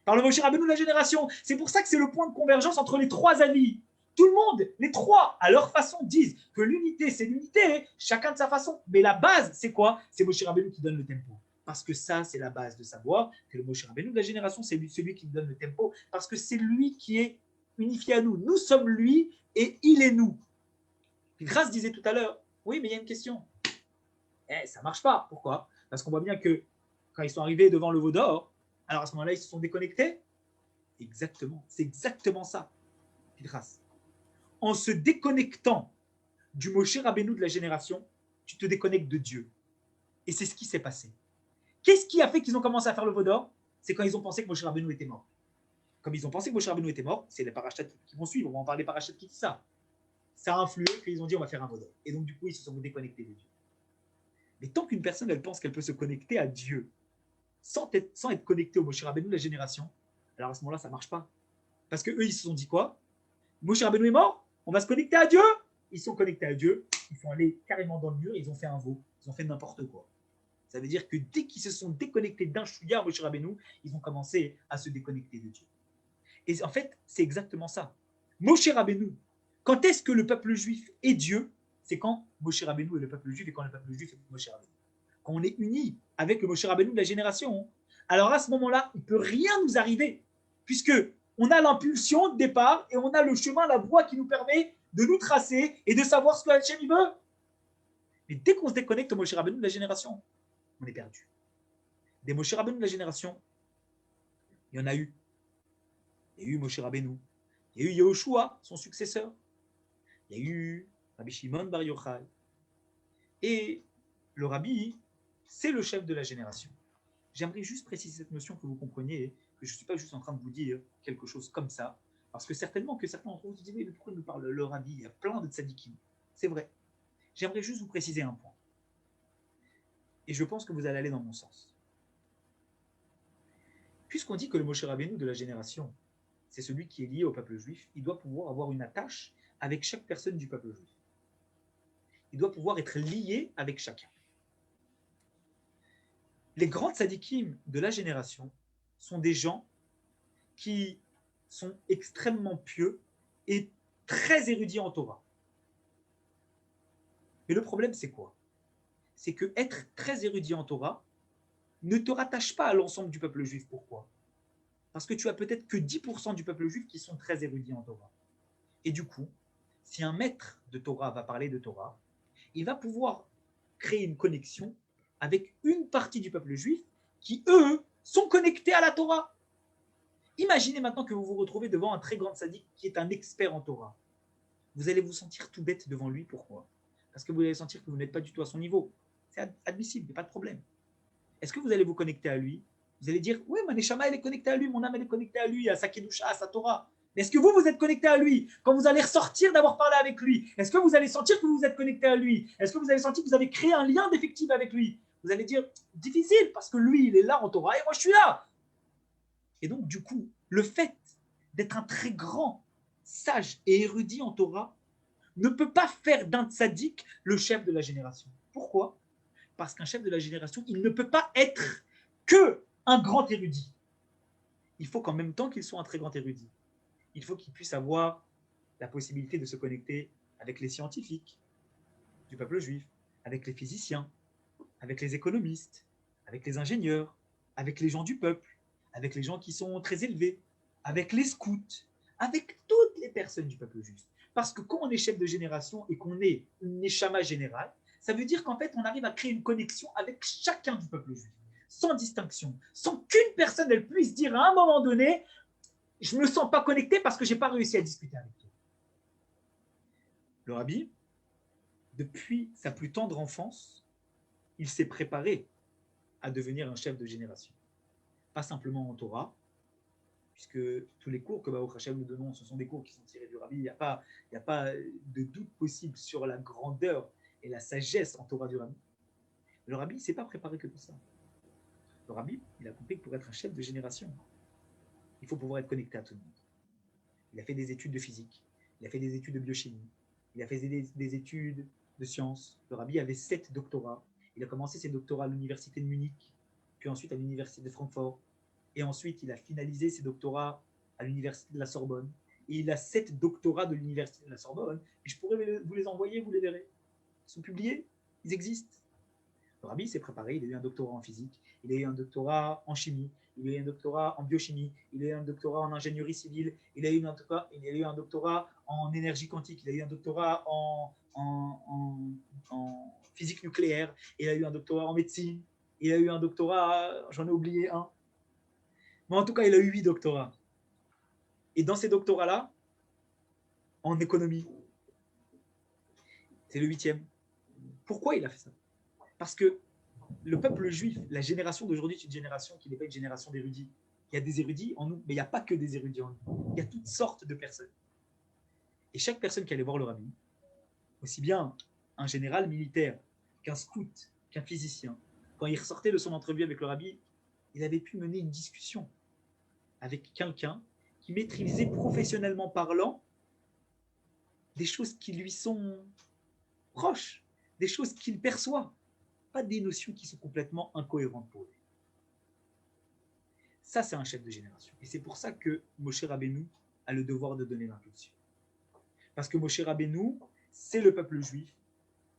Par le Moshe Rabbeinu de la génération. C'est pour ça que c'est le point de convergence entre les trois avis. Tout le monde, les trois, à leur façon, disent que l'unité, c'est l'unité, chacun de sa façon. Mais la base, c'est quoi? C'est Moshe Rabbeinu qui donne le tempo. Parce que ça, c'est la base de savoir que le Moshe Rabbeinu de la génération, c'est celui qui donne le tempo. Parce que c'est lui qui est unifié à nous. Nous sommes lui et il est nous. Pinchas disait tout à l'heure, oui, mais il y a une question. Ça ne marche pas. Pourquoi? Parce qu'on voit bien que quand ils sont arrivés devant le veau d'or, alors à ce moment-là, ils se sont déconnectés. Exactement, c'est exactement ça, Pinchas. En se déconnectant du Moshe Rabbeinu de la génération, tu te déconnectes de Dieu. Et c'est ce qui s'est passé. Qu'est-ce qui a fait qu'ils ont commencé à faire le veau d'or? C'est quand ils ont pensé que Moshe Rabbeinu était mort. Comme ils ont pensé que Moshe Rabbeinu était mort, c'est les parachats qui vont suivre, on va en parler parachats qui dit ça. Ça a influé qu'ils ont dit on va faire un veau d'or. Et donc du coup, ils se sont déconnectés de Dieu. Mais tant qu'une personne, elle pense qu'elle peut se connecter à Dieu sans être connectée au Moshe Rabbeinu de la génération, alors à ce moment-là, ça ne marche pas. Parce qu'eux, ils se sont dit quoi? Moshe Rabbeinu est mort, on va se connecter à Dieu. Ils sont connectés à Dieu, ils sont allés carrément dans le mur, ils ont fait un veau, ils ont fait n'importe quoi. Ça veut dire que dès qu'ils se sont déconnectés d'un chouïa à Moshe Rabbeinu, ils ont commencé à se déconnecter de Dieu. Et en fait, c'est exactement ça. Moshe Rabbeinu, quand est-ce que le peuple juif est Dieu? C'est quand Moshe Rabbeinu est le peuple juif et quand le peuple juif est Moshe Rabbeinu. Quand on est unis avec le Moshe Rabbeinu de la génération, alors à ce moment-là, il ne peut rien nous arriver, puisque on a l'impulsion de départ et on a le chemin, la voie qui nous permet de nous tracer et de savoir ce que Hachem veut. Mais dès qu'on se déconnecte au Moshe Rabbeinu de la génération, on est perdu. Des Moshe Rabbeinu de la génération, il y en a eu. Il y a eu Moshe Rabbeinu. Il y a eu Yehoshua, son successeur. Il y a eu Rabbi Shimon Bar Yochai. Et le Rabbi, c'est le chef de la génération. J'aimerais juste préciser cette notion, que vous compreniez, que je ne suis pas juste en train de vous dire quelque chose comme ça, parce que certainement que certains d'entre vous se disent, mais pourquoi il nous parle le Rabbi? Il y a plein de tzadikim. C'est vrai. J'aimerais juste vous préciser un point. Et je pense que vous allez aller dans mon sens. Puisqu'on dit que le Moshe Rabbeinu de la génération, c'est celui qui est lié au peuple juif, il doit pouvoir avoir une attache avec chaque personne du peuple juif. Il doit pouvoir être lié avec chacun. Les grands tzadikim de la génération sont des gens qui sont extrêmement pieux et très érudits en Torah. Mais le problème, c'est quoi? C'est que être très érudit en Torah ne te rattache pas à l'ensemble du peuple juif. Pourquoi? Parce que tu as peut-être que 10% du peuple juif qui sont très érudits en Torah. Et du coup, si un maître de Torah va parler de Torah, il va pouvoir créer une connexion avec une partie du peuple juif qui, eux, sont connectés à la Torah. Imaginez maintenant que vous vous retrouvez devant un très grand tzaddik qui est un expert en Torah. Vous allez vous sentir tout bête devant lui. Pourquoi? Parce que vous allez sentir que vous n'êtes pas du tout à son niveau. C'est admissible, il n'y a pas de problème. Est-ce que vous allez vous connecter à lui? Vous allez dire, oui, ma neshama, elle est connectée à lui, mon âme, elle est connectée à lui, à sa kedusha, à sa Torah. Mais est-ce que vous, vous êtes connecté à lui? Quand vous allez ressortir d'avoir parlé avec lui, est-ce que vous allez sentir que vous vous êtes connecté à lui? Est-ce que vous allez sentir que vous avez créé un lien d'effectif avec lui? Vous allez dire, difficile, parce que lui, il est là en Torah et moi, je suis là. Et donc, du coup, le fait d'être un très grand sage et érudit en Torah ne peut pas faire d'un tzaddik le chef de la génération. Pourquoi? Parce qu'un chef de la génération, il ne peut pas être que un grand érudit. Il faut qu'en même temps qu'il soit un très grand érudit, il faut qu'il puisse avoir la possibilité de se connecter avec les scientifiques du peuple juif, avec les physiciens, avec les économistes, avec les ingénieurs, avec les gens du peuple, avec les gens qui sont très élevés, avec les scouts, avec toutes les personnes du peuple juif. Parce que quand on est chef de génération et qu'on est une neshama générale, ça veut dire qu'en fait, on arrive à créer une connexion avec chacun du peuple juif, sans distinction, sans qu'une personne elle puisse dire à un moment donné, je ne me sens pas connecté parce que je n'ai pas réussi à discuter avec toi. Le Rabbi, depuis sa plus tendre enfance, il s'est préparé à devenir un chef de génération. Pas simplement en Torah, puisque tous les cours que Baruch Hashem nous donnons, ce sont des cours qui sont tirés du Rabbi. Il n'y a pas de doute possible sur la grandeur et la sagesse en Torah du Rabbi. Le Rabbi ne s'est pas préparé que pour ça. Le Rabbi, il a compris que pour être un chef de génération, il faut pouvoir être connecté à tout le monde. Il a fait des études de physique, il a fait des études de biochimie, il a fait des études de sciences. Le Rabbi avait 7 doctorats. Il a commencé ses doctorats à l'université de Munich, puis ensuite à l'université de Francfort. Et ensuite, il a finalisé ses doctorats à l'université de la Sorbonne. Et il a 7 doctorats de l'université de la Sorbonne. Et je pourrais vous les envoyer, vous les verrez. Ils sont publiés, ils existent. Le Rabbi s'est préparé, il a eu un doctorat en physique, il a eu un doctorat en chimie, il a eu un doctorat en biochimie, il a eu un doctorat en ingénierie civile, il a eu un doctorat en énergie quantique, il a eu un doctorat en physique nucléaire, il a eu un doctorat en médecine, il a eu un doctorat, j'en ai oublié un. Mais en tout cas, il a eu 8 doctorats. Et dans ces doctorats-là, en économie, c'est le 8e. Pourquoi il a fait ça? Parce que le peuple juif, la génération d'aujourd'hui, c'est une génération qui n'est pas une génération d'érudits. Il y a des érudits en nous, mais il n'y a pas que des érudits en nous. Il y a toutes sortes de personnes. Et chaque personne qui allait voir le rabbi, aussi bien un général militaire qu'un scout, qu'un physicien, quand il ressortait de son entrevue avec le rabbi, il avait pu mener une discussion avec quelqu'un qui maîtrisait professionnellement parlant des choses qui lui sont proches, des choses qu'il perçoit, pas des notions qui sont complètement incohérentes pour lui. Ça, c'est un chef de génération. Et c'est pour ça que Moshe Rabbeinu a le devoir de donner l'impulsion. Parce que Moshe Rabbeinu, c'est le peuple juif,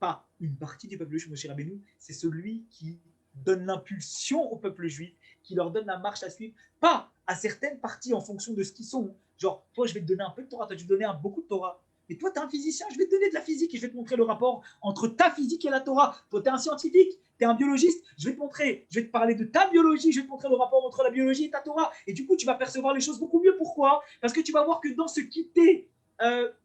pas une partie du peuple juif. Moshe Rabbeinu, c'est celui qui donne l'impulsion au peuple juif, qui leur donne la marche à suivre, pas à certaines parties en fonction de ce qu'ils sont. Genre, toi, je vais te donner un peu de Torah, toi, tu vais te donner beaucoup de Torah. Mais toi, tu es un physicien, je vais te donner de la physique et je vais te montrer le rapport entre ta physique et la Torah. Toi, tu es un scientifique, tu es un biologiste, je vais te parler de ta biologie, je vais te montrer le rapport entre la biologie et ta Torah. Et du coup, tu vas percevoir les choses beaucoup mieux. Pourquoi? Parce que tu vas voir que dans ce qui t'est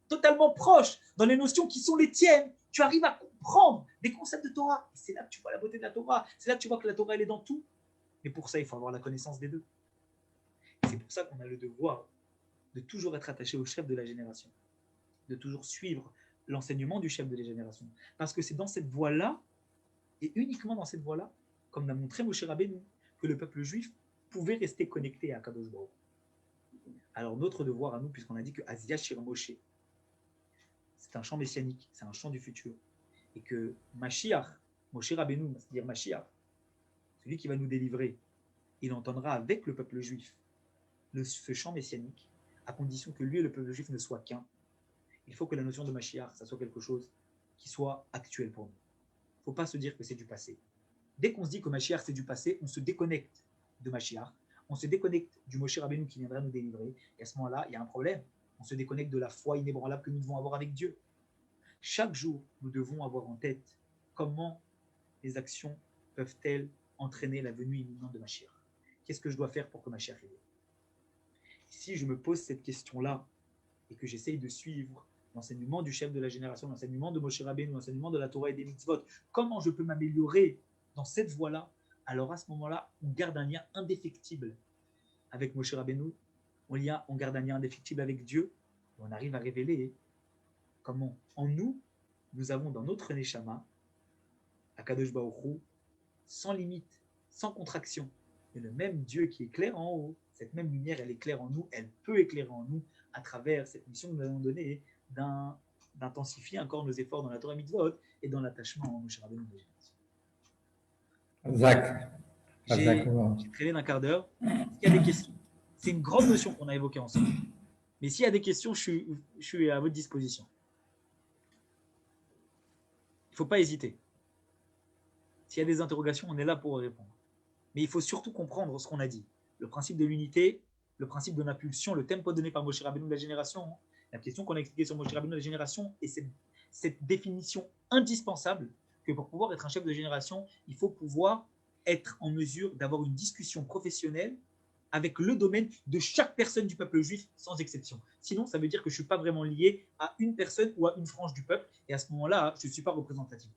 totalement proche, dans les notions qui sont les tiennes, tu arrives à comprendre des concepts de Torah. Et c'est là que tu vois la beauté de la Torah. C'est là que tu vois que la Torah, elle est dans tout. Mais pour ça, il faut avoir la connaissance des deux. Et c'est pour ça qu'on a le devoir de toujours être attaché au chef de la génération, de toujours suivre l'enseignement du chef de la génération. Parce que c'est dans cette voie-là, et uniquement dans cette voie-là, comme l'a montré Moshe Rabbeinu, que le peuple juif pouvait rester connecté à Kadosh Baruch. Alors notre devoir à nous, puisqu'on a dit que Azia Shir Moshe, c'est un chant messianique, c'est un chant du futur, et que Mashiach, Moshe Rabbeinu, c'est-à-dire Mashiach, celui qui va nous délivrer, il entendra avec le peuple juif ce chant messianique, à condition que lui et le peuple juif ne soient qu'un. Il faut que la notion de Mashiach, ça soit quelque chose qui soit actuel pour nous. Il ne faut pas se dire que c'est du passé. Dès qu'on se dit que Mashiach c'est du passé, on se déconnecte de Mashiach, on se déconnecte du Moshe Rabbeinu qui viendra nous délivrer, et à ce moment-là, il y a un problème. On se déconnecte de la foi inébranlable que nous devons avoir avec Dieu. Chaque jour, nous devons avoir en tête comment les actions peuvent-elles entraîner la venue imminente de Mashiach. Qu'est-ce que je dois faire pour que Mashiach vienne? Si je me pose cette question-là et que j'essaye de suivre l'enseignement du chef de la génération, l'enseignement de Moshe Rabbeinu, l'enseignement de la Torah et des mitzvot, comment je peux m'améliorer dans cette voie-là, alors à ce moment-là, on garde un lien indéfectible avec Moshe Rabbeinu, on garde un lien indéfectible avec Dieu, et on arrive à révéler comment en nous, nous avons dans notre Neshama, Akadosh Baruch Hu, sans limite, sans contraction, et le même Dieu qui éclaire en haut, cette même lumière, elle éclaire en nous, elle peut éclairer en nous à travers cette mission que nous avons donnée d'intensifier encore nos efforts dans la Torah Mitzvot et dans l'attachement à Moshe Rabbeinu. Zach. J'ai traîné d'un quart d'heure. S'il y a des questions, c'est une grande notion qu'on a évoquée ensemble. Mais s'il y a des questions, je suis à votre disposition. Il ne faut pas hésiter. S'il y a des interrogations, on est là pour répondre. Mais il faut surtout comprendre ce qu'on a dit. Le principe de l'unité, le principe de l'impulsion, le tempo donné par Moshe Rabbeinu de la génération, la question qu'on a expliquée sur Moshe Rabbeinu de la génération, et cette définition indispensable que pour pouvoir être un chef de génération, il faut pouvoir être en mesure d'avoir une discussion professionnelle avec le domaine de chaque personne du peuple juif, sans exception. Sinon, ça veut dire que je ne suis pas vraiment lié à une personne ou à une frange du peuple, et à ce moment-là, je ne suis pas représentatif.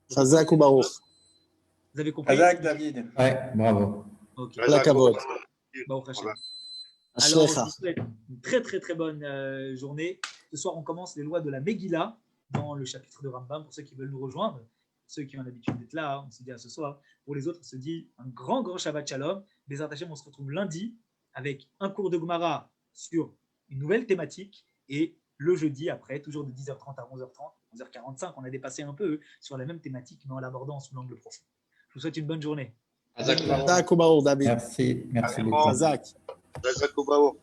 Chazak ou Baruch. Vous avez compris? Chazak, David. Ouais, bravo. Ok. La kavod. Baruch Hashem. Alors, je vous souhaite une très très très bonne journée. Ce soir, on commence les lois de la Megillah dans le chapitre de Rambam. Pour ceux qui veulent nous rejoindre, ceux qui ont l'habitude d'être là, on se dit à ce soir. Pour les autres, on se dit un grand Shabbat Shalom. Les attachés, on se retrouve lundi avec un cours de Gemara sur une nouvelle thématique et le jeudi après, toujours de 10h30 à 11h30, 11h45, on a dépassé un peu sur la même thématique, mais en l'abordant sous l'angle profond. Je vous souhaite une bonne journée. Chazak ou Baruch, David. Merci beaucoup. Chazak. Chazak ou Baruch.